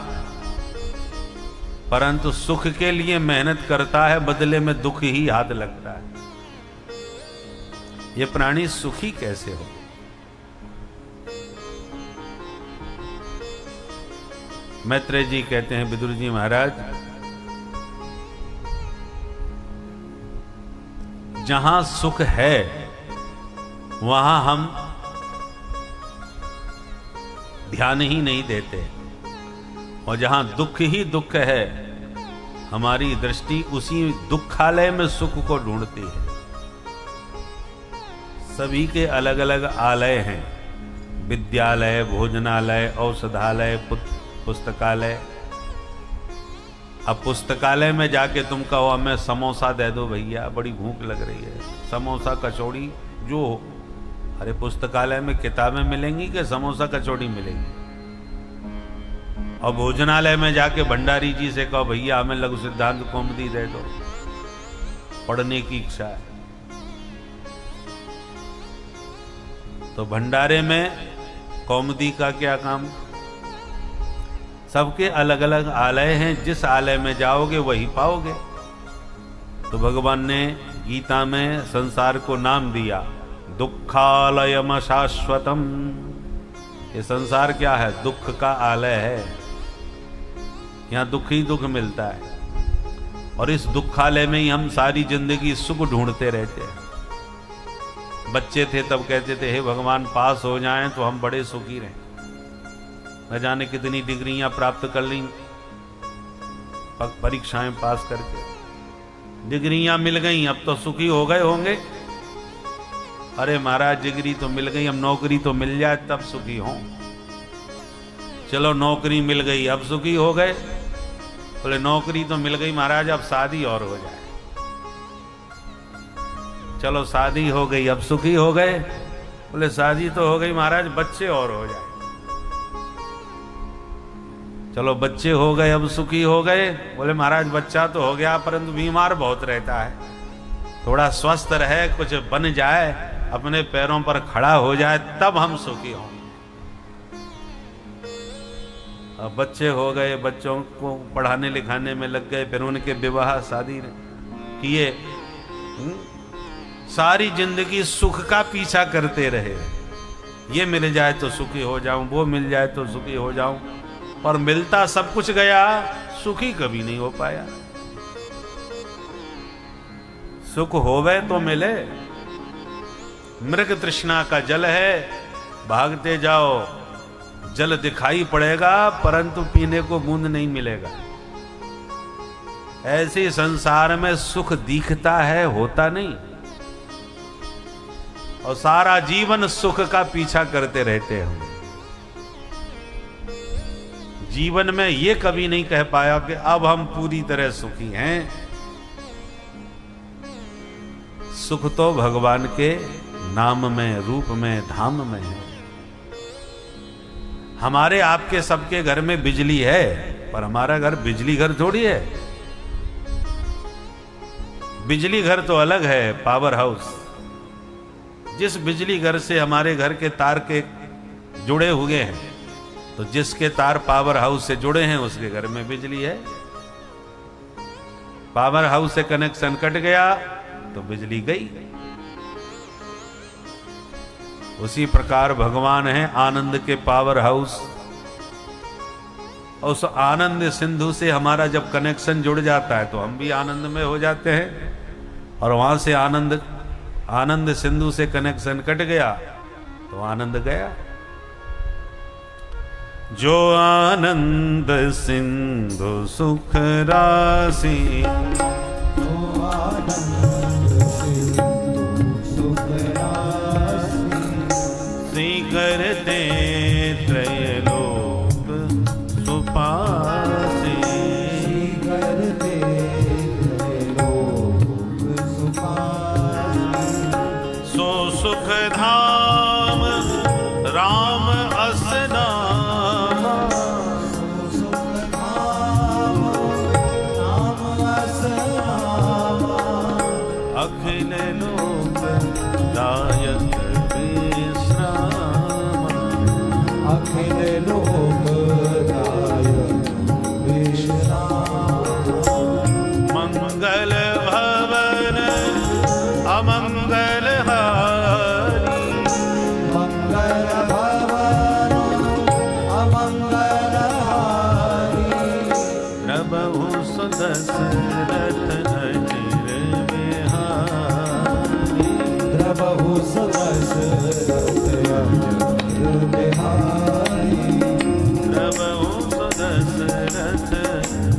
परंतु सुख के लिए मेहनत करता है, बदले में दुख ही हाथ लगता है। ये प्राणी सुखी कैसे हो? मैत्रेय जी कहते हैं, विदुर जी महाराज, जहां सुख है वहां हम ध्यान ही नहीं देते, और जहां दुख ही दुख है हमारी दृष्टि उसी दुखालय में सुख को ढूंढती है। सभी के अलग अलग आलय हैं, विद्यालय, भोजनालय, औषधालय, पुस्तकालय। अब पुस्तकालय में जाके तुम कहो हमें समोसा दे दो भैया, बड़ी भूख लग रही है, समोसा कचौड़ी जो हो। अरे पुस्तकालय में किताबें मिलेंगी कि समोसा कचौड़ी मिलेगी? और भोजनालय में जाके भंडारी जी से कहो भैया हमें लघु सिद्धांत कौमुदी दे दो, पढ़ने की इच्छा है। तो भंडारे में कौमुदी का क्या काम? सबके अलग अलग आलय हैं, जिस आलय में जाओगे वही पाओगे। तो भगवान ने गीता में संसार को नाम दिया दुखालयम शाश्वतम। ये संसार क्या है? दुख का आलय है, यहां दुख ही दुख मिलता है, और इस दुखालय में ही हम सारी जिंदगी सुख ढूंढते रहते हैं। बच्चे थे तब कहते थे हे भगवान पास हो जाएं तो हम बड़े सुखी रहें। न जाने कितनी डिग्रियां प्राप्त कर ली परीक्षाएं पास करके, डिग्रियां मिल गई, अब तो सुखी हो गए होंगे। अरे महाराज डिग्री तो मिल गई, अब नौकरी तो मिल जाए तब सुखी हो। चलो नौकरी मिल गई अब सुखी हो गए। बोले नौकरी तो मिल गई महाराज, अब शादी और हो जाए। चलो शादी हो गई अब सुखी हो गए। बोले शादी तो हो गई महाराज, बच्चे और हो जाए। चलो बच्चे हो गए अब सुखी हो गए। बोले महाराज बच्चा तो हो गया परंतु बीमार बहुत रहता है, थोड़ा स्वस्थ रहे, कुछ बन जाए, अपने पैरों पर खड़ा हो जाए तब हम सुखी हों। अब बच्चे हो गए, बच्चों को पढ़ाने लिखाने में लग गए, फिर उनके विवाह शादी किए, सारी जिंदगी सुख का पीछा करते रहे। ये मिल जाए तो सुखी हो जाऊं, वो मिल जाए तो सुखी हो जाऊं, और मिलता सब कुछ गया, सुखी कभी नहीं हो पाया। सुख होवे तो मिले। मृग तृष्णा का जल है, भागते जाओ, जल दिखाई पड़ेगा परंतु पीने को बूंद नहीं मिलेगा। ऐसे संसार में सुख दिखता है, होता नहीं, और सारा जीवन सुख का पीछा करते रहते हैं। जीवन में ये कभी नहीं कह पाया कि अब हम पूरी तरह सुखी हैं। सुख तो भगवान के नाम में, रूप में, धाम में है। हमारे आपके सबके घर में बिजली है, पर हमारा घर बिजली घर थोड़ी है। बिजली घर तो अलग है, पावर हाउस। जिस बिजली घर से हमारे घर के तार के जुड़े हुए हैं, तो जिसके तार पावर हाउस से जुड़े हैं उसके घर में बिजली है। पावर हाउस से कनेक्शन कट गया तो बिजली गई। उसी प्रकार भगवान है आनंद के पावर हाउस। उस आनंद सिंधु से हमारा जब कनेक्शन जुड़ जाता है तो हम भी आनंद में हो जाते हैं, और वहां से आनंद सिंधु से कनेक्शन कट गया तो आनंद गया। जो आनंद सिंधु सुख राशि, जो आनंद सिंधु सुख राशि, श्री करते त्रैलोक सुपासी। अखिल लोकदायक विश्राम। मंगल भवन अमंगल हारी, मंगल भवन अमंगल हारी, प्रभु सुदशरथ अजिर बिहारी, प्रभु सुदशरथ अजिर बिहारी, प्रभु सुदशरथ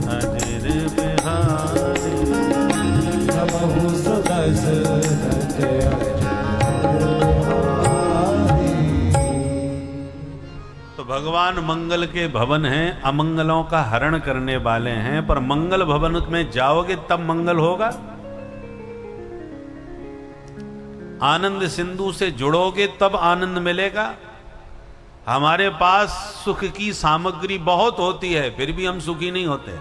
अजिर बिहारी। प्रभु सुदशरथ अजिर बिहारी। तो भगवान मंगल के भवन हैं, अमंगलों का हरण करने वाले हैं, पर मंगल भवन में जाओगे तब मंगल होगा। आनंद सिंधु से जुड़ोगे तब आनंद मिलेगा। हमारे पास सुख की सामग्री बहुत होती है, फिर भी हम सुखी नहीं होते।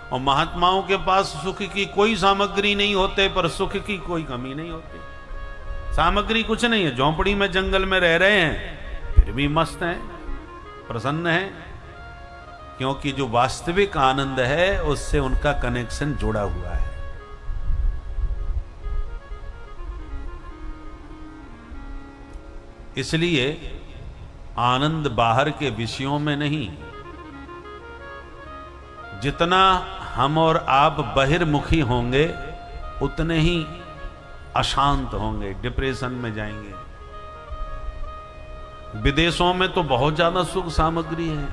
और महात्माओं के पास सुख की कोई सामग्री नहीं होते, पर सुख की कोई कमी नहीं होती। सामग्री कुछ नहीं है, झोंपड़ी में जंगल में रह रहे हैं, फिर भी मस्त हैं, प्रसन्न हैं, क्योंकि जो वास्तविक आनंद है उससे उनका कनेक्शन जुड़ा हुआ है। इसलिए आनंद बाहर के विषयों में नहीं, जितना हम और आप बहिर्मुखी होंगे उतने ही अशांत होंगे, डिप्रेशन में जाएंगे। विदेशों में तो बहुत ज्यादा सुख सामग्री है,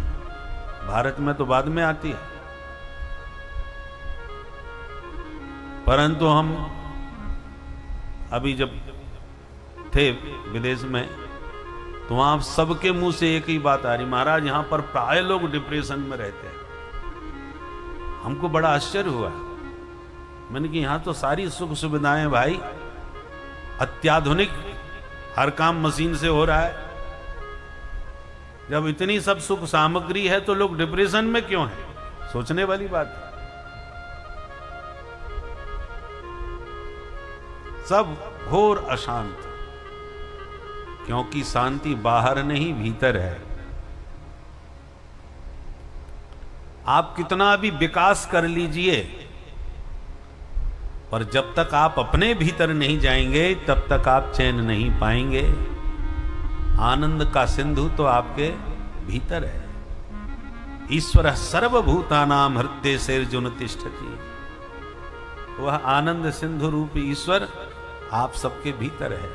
भारत में तो बाद में आती है। परंतु हम अभी जब थे विदेश में तो वहां सबके मुंह से एक ही बात आ रही, महाराज यहां पर प्राय लोग डिप्रेशन में रहते हैं। हमको बड़ा आश्चर्य हुआ, मैंने कि यहां तो सारी सुख सुविधाएं भाई, अत्याधुनिक, हर काम मशीन से हो रहा है। जब इतनी सब सुख सामग्री है तो लोग डिप्रेशन में क्यों हैं? सोचने वाली बात है। सब घोर अशांत, क्योंकि शांति बाहर नहीं भीतर है। आप कितना भी विकास कर लीजिए, पर जब तक आप अपने भीतर नहीं जाएंगे तब तक आप चैन नहीं पाएंगे। आनंद का सिंधु तो आपके भीतर है। ईश्वर सर्वभूतानां हृदय सेर्जुन तिष्ठति, वह आनंद सिंधु रूपी ईश्वर आप सबके भीतर है।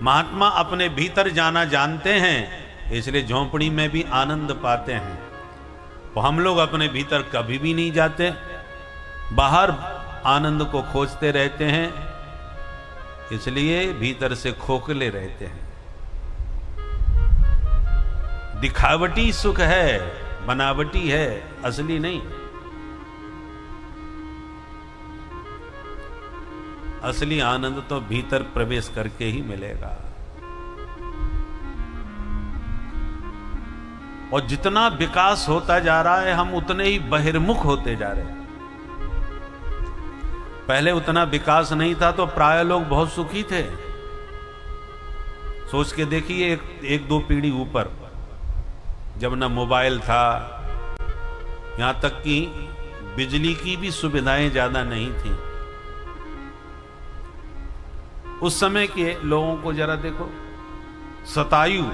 महात्मा अपने भीतर जाना जानते हैं, इसलिए झोंपड़ी में भी आनंद पाते हैं। तो हम लोग अपने भीतर कभी भी नहीं जाते, बाहर आनंद को खोजते रहते हैं, इसलिए भीतर से खोखले रहते हैं। दिखावटी सुख है, बनावटी है, असली नहीं। असली आनंद तो भीतर प्रवेश करके ही मिलेगा। और जितना विकास होता जा रहा है हम उतने ही बहिर्मुख होते जा रहे हैं। पहले उतना विकास नहीं था तो प्राय लोग बहुत सुखी थे। सोच के देखिए एक दो पीढ़ी ऊपर, जब ना मोबाइल था, यहां तक कि बिजली की भी सुविधाएं ज्यादा नहीं थी। उस समय के लोगों को जरा देखो, शतायु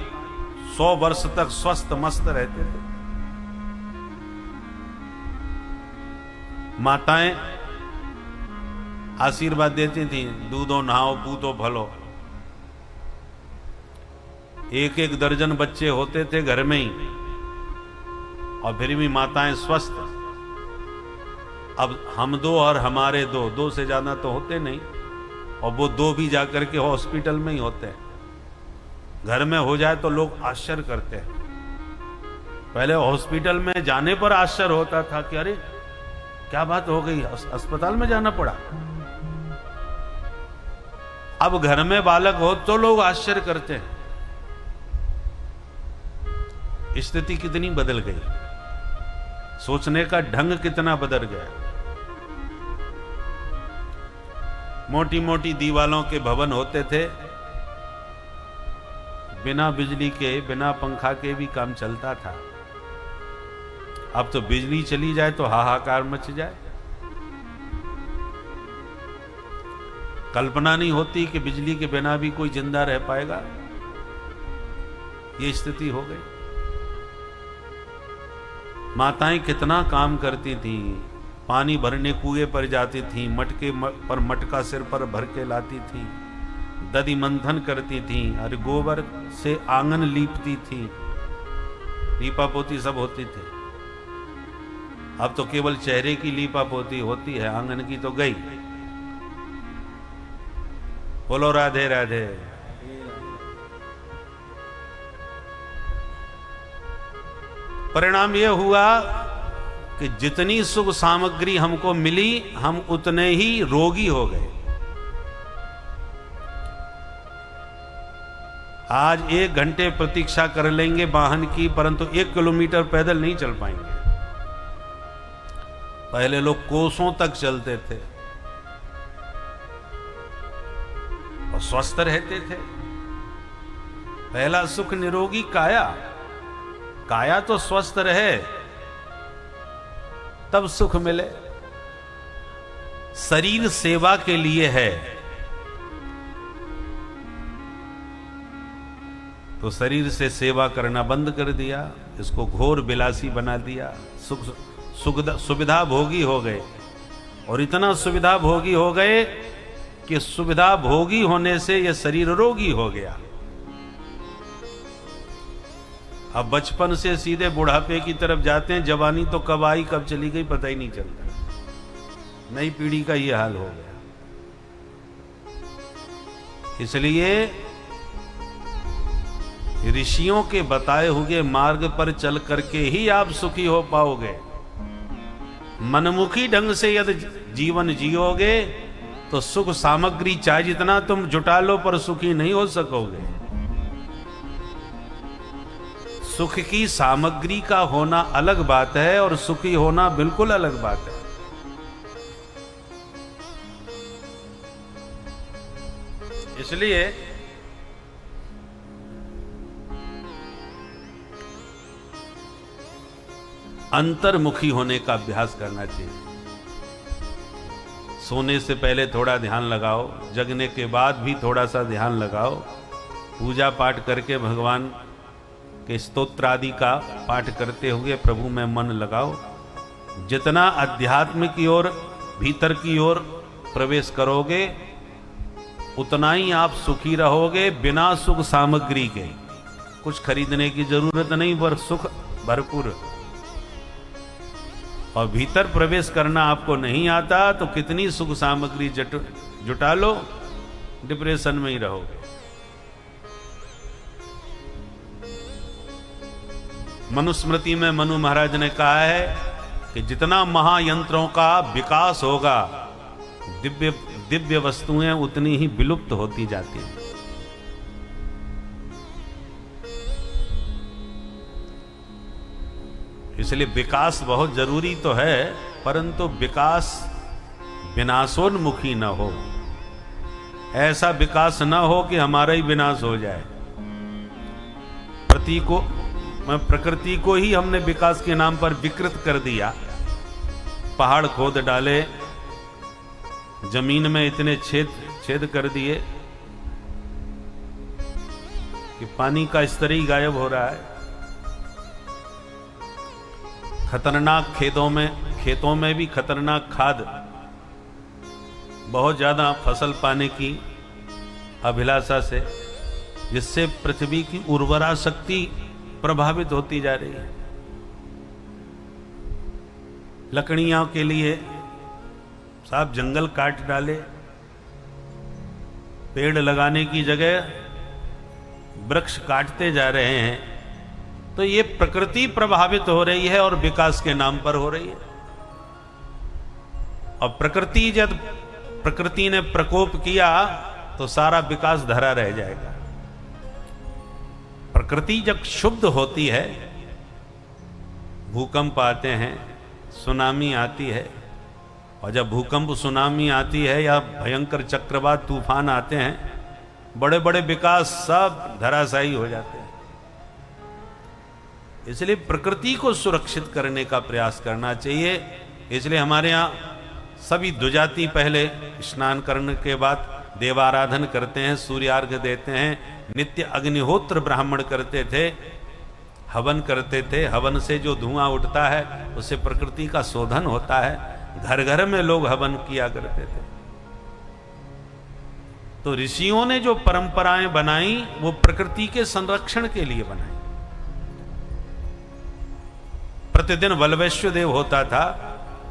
100 वर्ष तक स्वस्थ मस्त रहते थे। माताएं आशीर्वाद देती थी, दूधो नहाओ पूतो भलो। एक एक दर्जन बच्चे होते थे घर में ही, और फिर भी माताएं स्वस्थ। अब हम दो और हमारे दो, दो से ज्यादा तो होते नहीं, और वो दो भी जाकर के हॉस्पिटल में ही होते हैं। घर में हो जाए तो लोग आश्चर्य करते हैं। पहले हॉस्पिटल में जाने पर आश्चर्य होता था कि अरे क्या बात हो गई, अस्पताल में जाना पड़ा। अब घर में बालक हो तो लोग आश्चर्य करते हैं। स्थिति कितनी बदल गई, सोचने का ढंग कितना बदल गया। मोटी मोटी दीवालों के भवन होते थे, बिना बिजली के, बिना पंखा के भी काम चलता था। अब तो बिजली चली जाए तो हाहाकार मच जाए। कल्पना नहीं होती कि बिजली के बिना भी कोई जिंदा रह पाएगा। ये स्थिति हो गई। माताएं कितना काम करती थीं, पानी भरने कुएं पर जाती थीं, मटके पर मटका सिर पर भर के लाती थीं, दधि मंथन करती थीं और गोबर से आंगन लीपती थीं, लीपा पोती सब होती थी। अब तो केवल चेहरे की लीपा पोती होती है, आंगन की तो गई। बोलो राधे राधे। परिणाम यह हुआ कि जितनी सुख सामग्री हमको मिली, हम उतने ही रोगी हो गए। आज 1 घंटे प्रतीक्षा कर लेंगे वाहन की, परंतु 1 किलोमीटर पैदल नहीं चल पाएंगे। पहले लोग कोसों तक चलते थे और स्वस्थ रहते थे। पहला सुख निरोगी काया, काया तो स्वस्थ रहे तब सुख मिले। शरीर सेवा के लिए है तो शरीर से सेवा करना बंद कर दिया, इसको घोर विलासी बना दिया, सुविधा भोगी हो गए। और इतना सुविधा भोगी हो गए कि सुविधा भोगी होने से यह शरीर रोगी हो गया। अब बचपन से सीधे बुढ़ापे की तरफ जाते हैं, जवानी तो कब आई कब चली गई पता ही नहीं चलता। नई पीढ़ी का यह हाल हो गया। इसलिए ऋषियों के बताए हुए मार्ग पर चल करके ही आप सुखी हो पाओगे। मनमुखी ढंग से यदि जीवन जियोगे तो सुख सामग्री चाहे जितना तुम जुटा लो पर सुखी नहीं हो सकोगे। सुख की सामग्री का होना अलग बात है और सुखी होना बिल्कुल अलग बात है। इसलिए अंतर्मुखी होने का अभ्यास करना चाहिए। सोने से पहले थोड़ा ध्यान लगाओ, जगने के बाद भी थोड़ा सा ध्यान लगाओ, पूजा पाठ करके भगवान के स्तोत्र आदि का पाठ करते हुए प्रभु में मन लगाओ। जितना अध्यात्म की ओर, भीतर की ओर प्रवेश करोगे उतना ही आप सुखी रहोगे, बिना सुख सामग्री के। कुछ खरीदने की जरूरत नहीं, पर सुख भरपूर। और भीतर प्रवेश करना आपको नहीं आता तो कितनी सुख सामग्री जुटा लो, डिप्रेशन में ही रहोगे। मनुस्मृति में मनु महाराज ने कहा है कि जितना महायंत्रों का विकास होगा, दिव्य वस्तुएं उतनी ही विलुप्त होती जाती हैं। इसलिए विकास बहुत जरूरी तो है, परंतु विकास विनाशोन्मुखी न हो। ऐसा विकास न हो कि हमारा ही विनाश हो जाए। प्रकृति को ही हमने विकास के नाम पर विकृत कर दिया। पहाड़ खोद डाले, जमीन में इतने छेद कर दिए कि पानी का स्तर ही गायब हो रहा है। खतरनाक खेतों में भी खतरनाक खाद, बहुत ज्यादा फसल पाने की अभिलाषा से, जिससे पृथ्वी की उर्वरा शक्ति प्रभावित होती जा रही है। लकड़ियों के लिए साहब जंगल काट डाले, पेड़ लगाने की जगह वृक्ष काटते जा रहे हैं, तो ये प्रकृति प्रभावित हो रही है और विकास के नाम पर हो रही है। और प्रकृति ने प्रकोप किया तो सारा विकास धरा रह जाएगा। प्रकृति जब शुद्ध होती है, भूकंप आते हैं, सुनामी आती है, और जब भूकंप सुनामी आती है या भयंकर चक्रवात तूफान आते हैं बड़े बड़े विकास सब धराशायी हो जाते हैं। इसलिए प्रकृति को सुरक्षित करने का प्रयास करना चाहिए। इसलिए हमारे यहाँ सभी द्विजाति पहले स्नान करने के बाद देवाराधन करते हैं, सूर्यार्घ्य देते हैं, नित्य अग्निहोत्र ब्राह्मण करते थे, हवन करते थे। हवन से जो धुआं उठता है उससे प्रकृति का शोधन होता है। घर घर में लोग हवन किया करते थे। तो ऋषियों ने जो परंपराएं बनाई वो प्रकृति के संरक्षण के लिए बनाई। प्रतिदिन वल्लभेश्वर देव होता था,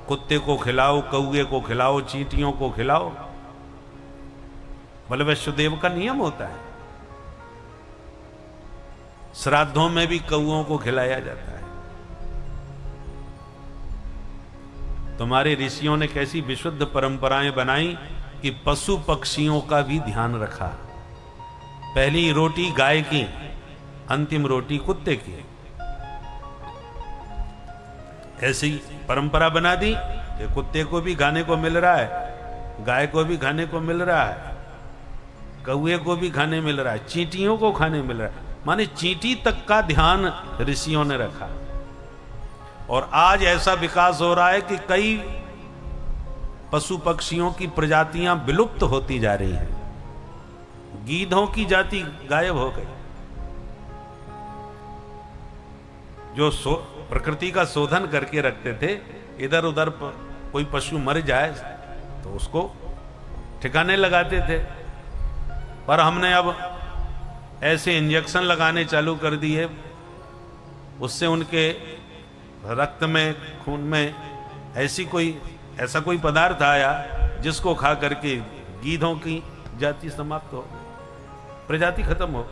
कुत्ते को खिलाओ, कौए को खिलाओ, चींटियों को खिलाओ। वल्लभेश्वर देव का नियम होता है। श्राद्धों में भी कौओं को खिलाया जाता है। तुम्हारे ऋषियों ने कैसी विशुद्ध परंपराएं बनाई कि पशु पक्षियों का भी ध्यान रखा। पहली रोटी गाय की, अंतिम रोटी कुत्ते की। ऐसी परंपरा बना दी कि कुत्ते को भी खाने को मिल रहा है, गाय को भी खाने को मिल रहा है, कौए को भी खाने मिल रहा है, चींटियों को खाने मिल रहा है। माने चींटी तक का ध्यान ऋषियों ने रखा। और आज ऐसा विकास हो रहा है कि कई पशु पक्षियों की प्रजातियां विलुप्त होती जा रही हैं। गीधों की जाति गायब हो गई। जो प्रकृति का शोधन करके रखते थे, इधर उधर कोई पशु मर जाए तो उसको ठिकाने लगाते थे। पर हमने अब ऐसे इंजेक्शन लगाने चालू कर दिए, उससे उनके रक्त में, खून में ऐसा कोई पदार्थ आया जिसको खा करके गीधों की जाति समाप्त हो, प्रजाति खत्म हो।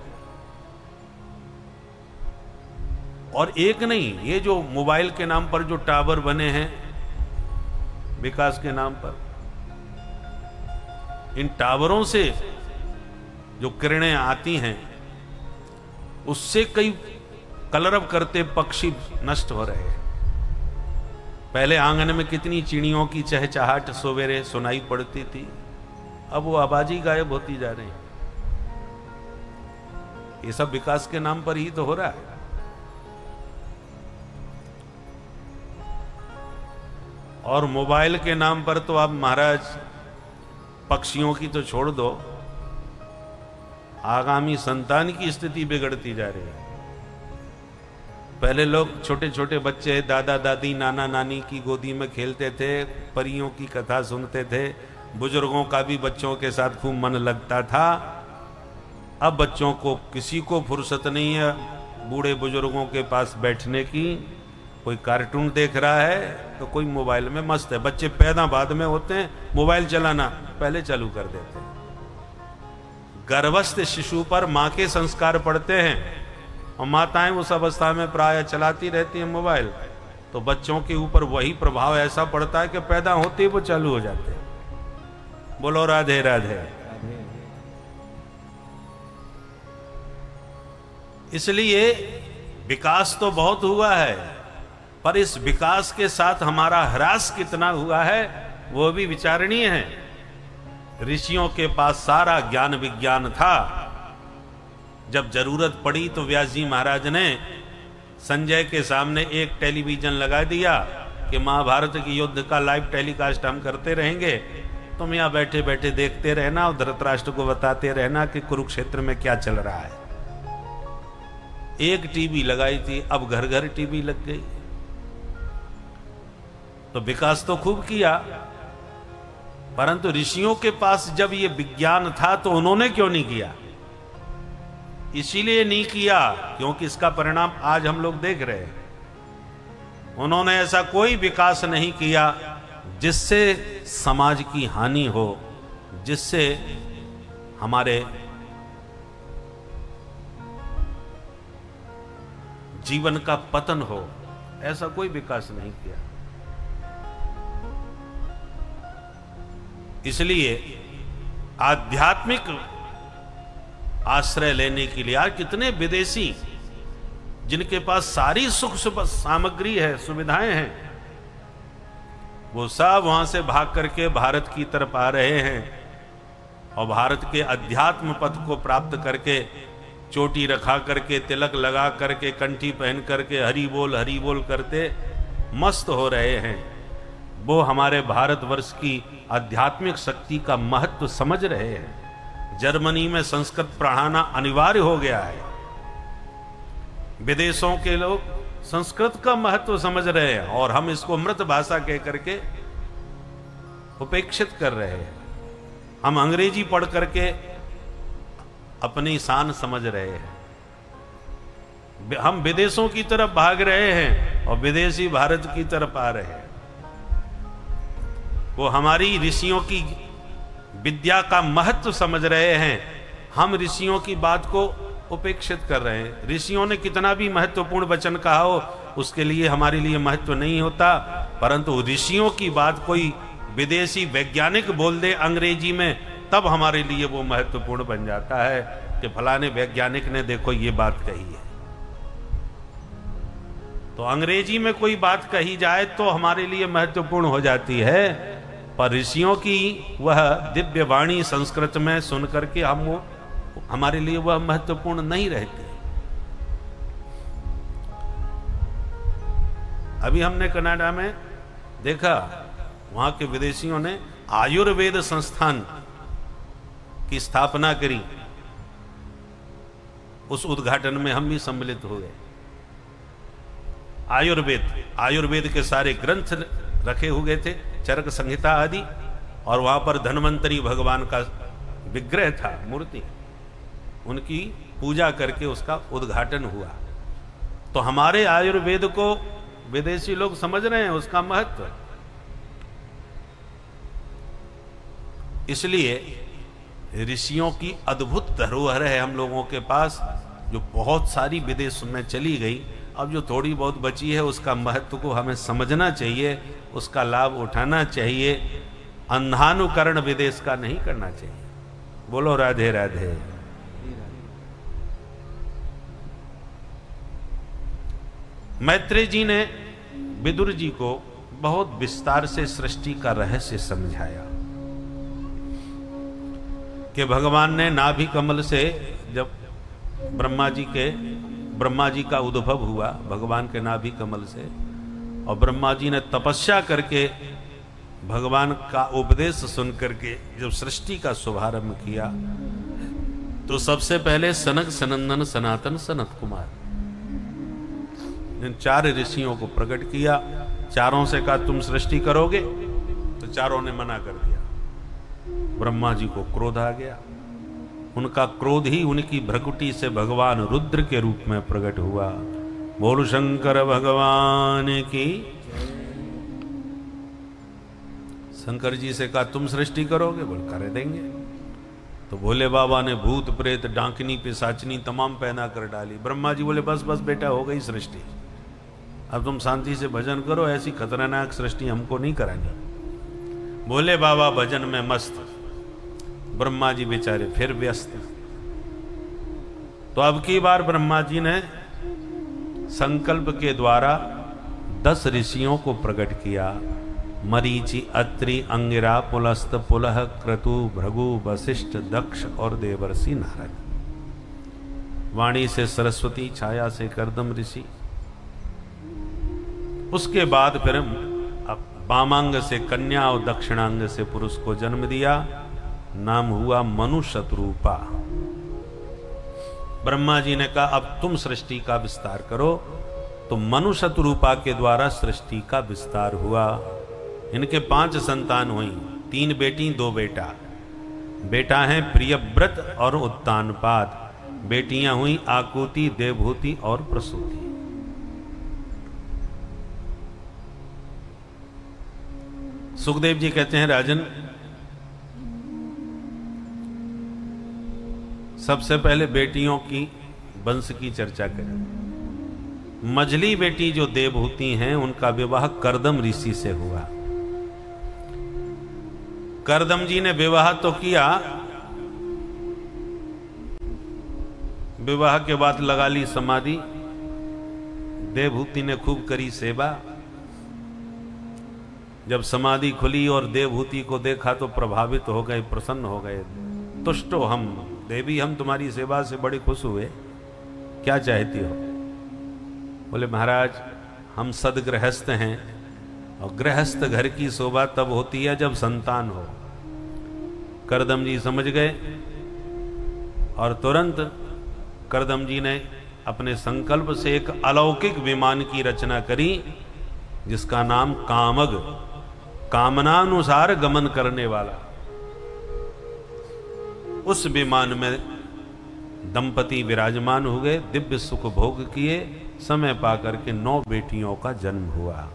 और एक नहीं, ये जो मोबाइल के नाम पर जो टावर बने हैं विकास के नाम पर, इन टावरों से जो किरणें आती हैं उससे कई कलरव करते पक्षी नष्ट हो रहे हैं। पहले आंगन में कितनी चिड़ियों की चहचहाट सवेरे सुनाई पड़ती थी, अब वो आवाज ही गायब होती जा रही है। ये सब विकास के नाम पर ही तो हो रहा है। और मोबाइल के नाम पर तो आप महाराज पक्षियों की तो छोड़ दो, आगामी संतान की स्थिति बिगड़ती जा रही है। पहले लोग छोटे छोटे बच्चे दादा दादी नाना नानी की गोदी में खेलते थे, परियों की कथा सुनते थे, बुजुर्गों का भी बच्चों के साथ खूब मन लगता था। अब बच्चों को किसी को फुर्सत नहीं है बूढ़े बुजुर्गों के पास बैठने की। कोई कार्टून देख रहा है तो कोई मोबाइल में मस्त है। बच्चे पैदा बाद में होते हैं, मोबाइल चलाना पहले चालू कर देते हैं। गर्भस्थ शिशु पर मां के संस्कार पड़ते हैं और माताएं उस अवस्था में प्राय चलाती रहती हैं मोबाइल, तो बच्चों के ऊपर वही प्रभाव ऐसा पड़ता है कि पैदा होते ही वो चालू हो जाते हैं। बोलो राधे राधे। इसलिए विकास तो बहुत हुआ है, पर इस विकास के साथ हमारा ह्रास कितना हुआ है वो भी विचारणीय है। ऋषियों के पास सारा ज्ञान विज्ञान था। जब जरूरत पड़ी तो व्यास जी महाराज ने संजय के सामने एक टेलीविजन लगा दिया कि महाभारत की युद्ध का लाइव टेलीकास्ट हम करते रहेंगे, तुम यहां बैठे बैठे देखते रहना और धृतराष्ट्र को बताते रहना कि कुरुक्षेत्र में क्या चल रहा है। एक टीवी लगाई थी, अब घर घर टीवी लग गई। तो विकास तो खूब किया, परंतु ऋषियों के पास जब ये विज्ञान था तो उन्होंने क्यों नहीं किया? इसीलिए नहीं किया क्योंकि इसका परिणाम आज हम लोग देख रहे हैं। उन्होंने ऐसा कोई विकास नहीं किया जिससे समाज की हानि हो, जिससे हमारे जीवन का पतन हो। ऐसा कोई विकास नहीं किया। इसलिए आध्यात्मिक आश्रय लेने के लिए आज कितने विदेशी जिनके पास सारी सुख सामग्री है, सुविधाएं हैं, वो सब वहां से भाग करके भारत की तरफ आ रहे हैं और भारत के अध्यात्म पथ को प्राप्त करके, चोटी रखा करके, तिलक लगा करके, कंठी पहन करके हरि बोल करते मस्त हो रहे हैं, वो हमारे भारतवर्ष की आध्यात्मिक शक्ति का महत्व समझ रहे हैं। जर्मनी में संस्कृत पढ़ाना अनिवार्य हो गया है। विदेशों के लोग संस्कृत का महत्व समझ रहे हैं और हम इसको मृत भाषा कह करके उपेक्षित कर रहे हैं। हम अंग्रेजी पढ़ करके अपनी शान समझ रहे हैं। हम विदेशों की तरफ भाग रहे हैं और विदेशी भारत की तरफ आ रहे हैं। वो हमारी ऋषियों की विद्या का महत्व समझ रहे हैं, हम ऋषियों की बात को उपेक्षित कर रहे हैं। ऋषियों ने कितना भी महत्वपूर्ण वचन कहा हो, उसके लिए हमारे लिए महत्व नहीं होता, परंतु ऋषियों की बात कोई विदेशी वैज्ञानिक बोल दे अंग्रेजी में, तब हमारे लिए वो महत्वपूर्ण बन जाता है कि फलाने वैज्ञानिक ने देखो ये बात कही है। तो अंग्रेजी में कोई बात कही जाए तो हमारे लिए महत्वपूर्ण हो जाती है, पर ऋषियों की वह दिव्य वाणी संस्कृत में सुन करके हमारे लिए वह महत्वपूर्ण नहीं रहती। अभी हमने कनाडा में देखा, वहां के विदेशियों ने आयुर्वेद संस्थान की स्थापना करी। उस उद्घाटन में हम भी सम्मिलित हो गए। आयुर्वेद के सारे ग्रंथ रखे हुए थे, चरक संहिता आदि, और वहां पर धन्वंतरी भगवान का विग्रह था, मूर्ति, उनकी पूजा करके उसका उद्घाटन हुआ। तो हमारे आयुर्वेद को विदेशी लोग समझ रहे हैं, उसका महत्व। इसलिए ऋषियों की अद्भुत धरोहर है हम लोगों के पास, जो बहुत सारी विदेश में चली गई। अब जो थोड़ी बहुत बची है उसका महत्व को हमें समझना चाहिए, उसका लाभ उठाना चाहिए। अंधानुकरण विदेश का नहीं करना चाहिए। बोलो राधे राधे। मैत्रेय जी ने विदुर जी को बहुत विस्तार से सृष्टि का रहस्य समझाया कि भगवान ने नाभि कमल से, जब ब्रह्मा जी का उद्भव हुआ भगवान के नाभि कमल से, और ब्रह्मा जी ने तपस्या करके भगवान का उपदेश सुन करके जब सृष्टि का शुभारंभ किया, तो सबसे पहले सनक सनंदन सनातन सनत कुमार इन 4 ऋषियों को प्रकट किया। चारों से कहा तुम सृष्टि करोगे, तो चारों ने मना कर दिया। ब्रह्मा जी को क्रोध आ गया। उनका क्रोध ही उनकी भ्रकुटी से भगवान रुद्र के रूप में प्रकट हुआ। बोल शंकर भगवान की। शंकर जी से कहा तुम सृष्टि करोगे, बोल कर देंगे। तो भोले बाबा ने भूत प्रेत डांकनी पिशाचनी तमाम पैदा कर डाली। ब्रह्मा जी बोले बस बस बेटा, हो गई सृष्टि, अब तुम शांति से भजन करो, ऐसी खतरनाक सृष्टि हमको नहीं करानी। भोले बाबा भजन में मस्त, ब्रह्मा जी बेचारे फिर व्यस्त। तो अब की बार ब्रह्मा जी ने संकल्प के द्वारा 10 ऋषियों को प्रकट किया। मरीचि, अत्रि, अंगिरा, पुलस्त, पुलह, क्रतु, भृगु, वशिष्ठ, दक्ष और देवर्षि नारद। वाणी से सरस्वती, छाया से कर्दम ऋषि। उसके बाद फिर वामांग से कन्या और दक्षिणांग से पुरुष को जन्म दिया। नाम हुआ मनु शतरूपा। ब्रह्मा जी ने कहा अब तुम सृष्टि का विस्तार करो। तो मनु शतरूपा के द्वारा सृष्टि का विस्तार हुआ। इनके 5 संतान हुई, 3 बेटी 2 बेटा। बेटा है प्रियव्रत और उत्तानपाद, बेटियां हुई आकुति, देवहूति और प्रसूति। सुखदेव जी कहते हैं राजन, सबसे पहले बेटियों की वंश की चर्चा करें। मझली बेटी जो देवहूति हैं उनका विवाह कर्दम ऋषि से हुआ। कर्दम जी ने विवाह तो किया, विवाह के बाद लगा ली समाधि। देवहूति ने खूब करी सेवा। जब समाधि खुली और देवहूति को देखा तो प्रभावित हो गए, प्रसन्न हो गए। तुष्टो हम देवी, हम तुम्हारी सेवा से बड़े खुश हुए, क्या चाहती हो? बोले महाराज हम सदगृहस्थ हैं और गृहस्थ घर की शोभा तब होती है जब संतान हो। करदम जी समझ गए और तुरंत करदम जी ने अपने संकल्प से एक अलौकिक विमान की रचना करी जिसका नाम कामग, कामनानुसार गमन करने वाला। उस विमान में दंपति विराजमान हुए, दिव्य सुख भोग किए, समय पाकर के 9 बेटियों का जन्म हुआ।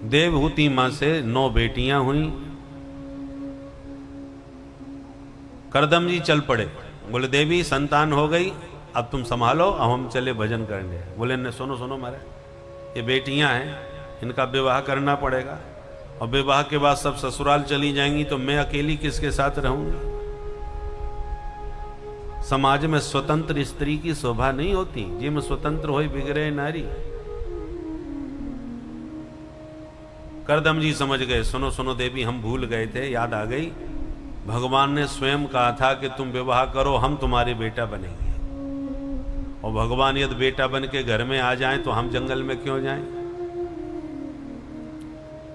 देवहूति मां से 9 बेटियां हुई। करदम जी चल पड़े, बोले देवी संतान हो गई, अब तुम संभालो, अब हम चले भजन करने। बोले ने सुनो सुनो महाराज, ये बेटियां हैं, इनका विवाह करना पड़ेगा और विवाह के बाद सब ससुराल चली जाएंगी तो मैं अकेली किसके साथ रहूंगी? समाज में स्वतंत्र स्त्री की शोभा नहीं होती, जिम स्वतंत्र होई बिगड़े नारी। करदम जी समझ गए, सुनो सुनो देवी, हम भूल गए थे, याद आ गई, भगवान ने स्वयं कहा था कि तुम विवाह करो, हम तुम्हारे बेटा बनेंगे। और भगवान यदि बेटा बन के घर में आ जाएं तो हम जंगल में क्यों जाएं?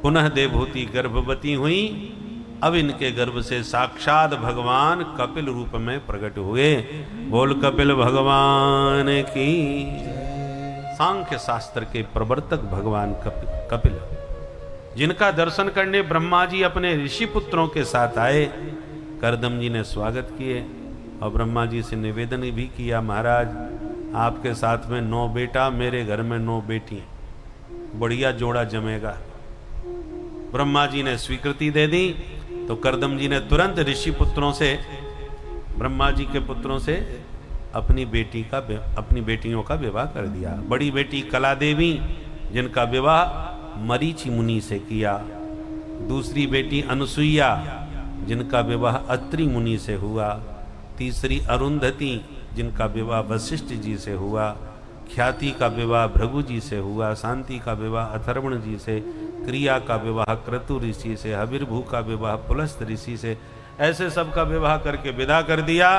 पुनः देवहूति गर्भवती हुई। अब इनके गर्भ से साक्षात भगवान कपिल रूप में प्रकट हुए। बोल कपिल भगवान की। सांख्य शास्त्र के प्रवर्तक भगवान कपिल, जिनका दर्शन करने ब्रह्मा जी अपने ऋषि पुत्रों के साथ आए। करदम जी ने स्वागत किए और ब्रह्मा जी से निवेदन भी किया, महाराज आपके साथ में 9 बेटा, मेरे घर में 9 बेटी, बढ़िया जोड़ा जमेगा। ब्रह्मा जी ने स्वीकृति दे दी तो करदम जी ने तुरंत ऋषि पुत्रों से, ब्रह्मा जी के पुत्रों से अपनी बेटियों का विवाह कर दिया। बड़ी बेटी कला देवी, जिनका विवाह मरीचि मुनि से किया। दूसरी बेटी अनुसुईया, जिनका विवाह अत्रि मुनि से हुआ। तीसरी अरुंधति, जिनका विवाह वशिष्ठ जी से हुआ। ख्याति का विवाह भृगु जी से हुआ। शांति का विवाह अथर्वण जी से। क्रिया का विवाह क्रतु ऋषि से। हविर्भू का विवाह पुलस्त ऋषि से। ऐसे सब का विवाह करके विदा कर दिया।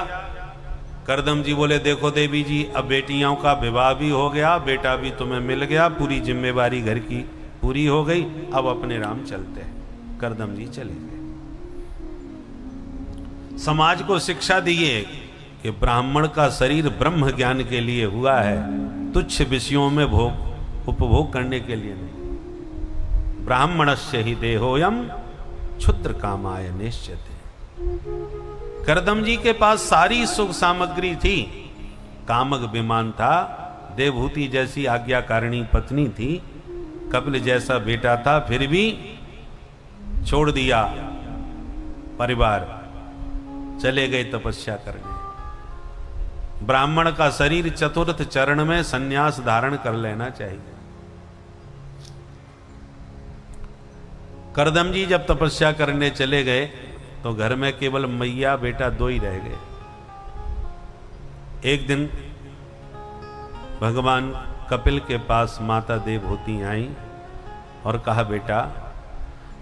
करदम जी बोले देखो देवी जी, अब बेटियों का विवाह भी हो गया, बेटा भी तुम्हें मिल गया, पूरी जिम्मेवारी घर की पूरी हो गई, अब अपने राम चलते हैं। करदम जी चले गए। समाज को शिक्षा दिए कि ब्राह्मण का शरीर ब्रह्म ज्ञान के लिए हुआ है, तुच्छ विषयों में उपभोग करने के लिए नहीं। ब्राह्मणस्य ही देहोयम क्षुद्र कामाय निश्चिते। करदम जी के पास सारी सुख सामग्री थी। कामक विमान था, देवहूति जैसी आज्ञाकारिणी पत्नी थी, कपिल जैसा बेटा था, फिर भी छोड़ दिया परिवार, चले गए तपस्या करने। ब्राह्मण का शरीर चतुर्थ चरण में संन्यास धारण कर लेना चाहिए। करदम जी जब तपस्या करने चले गए तो घर में केवल मैया बेटा 2 ही रह गए। एक दिन भगवान कपिल के पास माता देवहूति आई और कहा, बेटा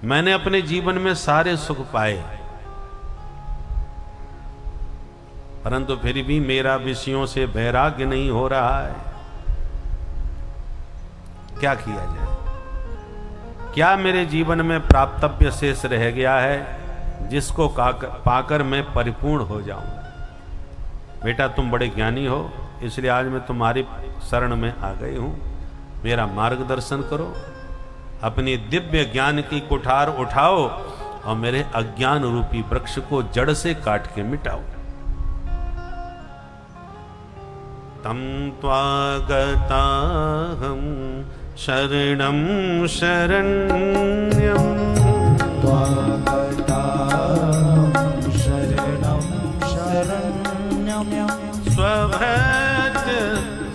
मैंने अपने जीवन में सारे सुख पाए, परंतु फिर भी मेरा विषयों से वैराग्य नहीं हो रहा है, क्या किया जाए? क्या मेरे जीवन में प्राप्तव्य शेष रह गया है जिसको पाकर मैं परिपूर्ण हो जाऊं? बेटा तुम बड़े ज्ञानी हो, इसलिए आज मैं तुम्हारी शरण में आ गई हूं, मेरा मार्गदर्शन करो। अपनी दिव्य ज्ञान की कुठार उठाओ और मेरे अज्ञान रूपी वृक्ष को जड़ से काट के मिटाओ। तम त्वागताहं शरणं शरण्यं त्वागताहं शरणं शरण्यं स्वभृत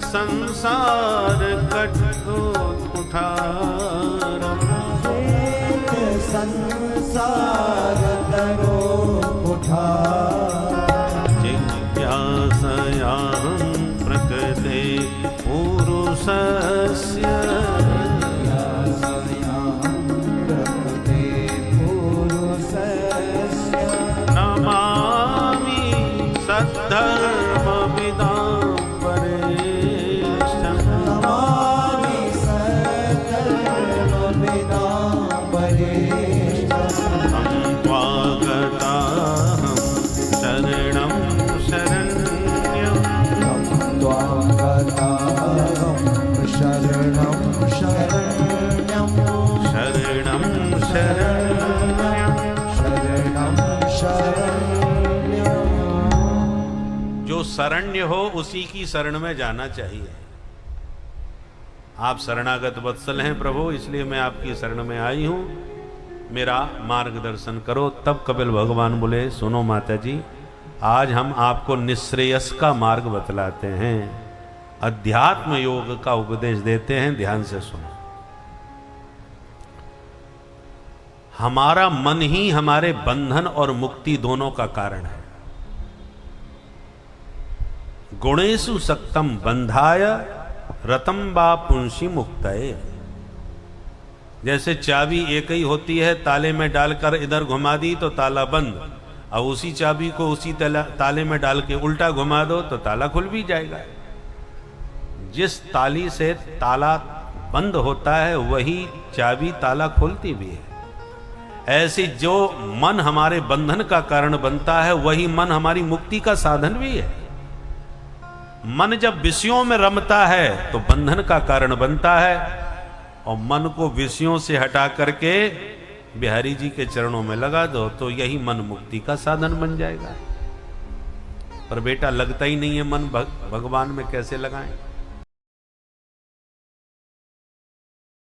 संसार कठोरम संसार तरो कुठार जिज्ञासयां प्रकृते पुरुषस्य त्वां गताहं शरणं शरण्यं शरणं शरणं शरणं शरण्यं। जो शरण्य हो उसी की शरण में जाना चाहिए। आप शरणागत वत्सल हैं प्रभु, इसलिए मैं आपकी शरण में आई हूं, मेरा मार्गदर्शन करो। तब कपिल भगवान बोले, सुनो माता जी, आज हम आपको निश्रेयस का मार्ग बतलाते हैं, अध्यात्म योग का उपदेश देते हैं, ध्यान से सुनो। हमारा मन ही हमारे बंधन और मुक्ति दोनों का कारण है। गुणेषु सक्तम बंधाय रतम बा पुंसी मुक्तये। जैसे चाबी एक ही होती है, ताले में डालकर इधर घुमा दी तो ताला बंद, और उसी चाबी को उसी ताले में डाल के उल्टा घुमा दो तो ताला खुल भी जाएगा। जिस ताली से ताला बंद होता है वही चाबी ताला खोलती भी है। ऐसी जो मन हमारे बंधन का कारण बनता है वही मन हमारी मुक्ति का साधन भी है। मन जब विषयों में रमता है तो बंधन का कारण बनता है, और मन को विषयों से हटा करके बिहारी जी के चरणों में लगा दो तो यही मन मुक्ति का साधन बन जाएगा। पर बेटा लगता ही नहीं है मन, भगवान में कैसे लगाएं?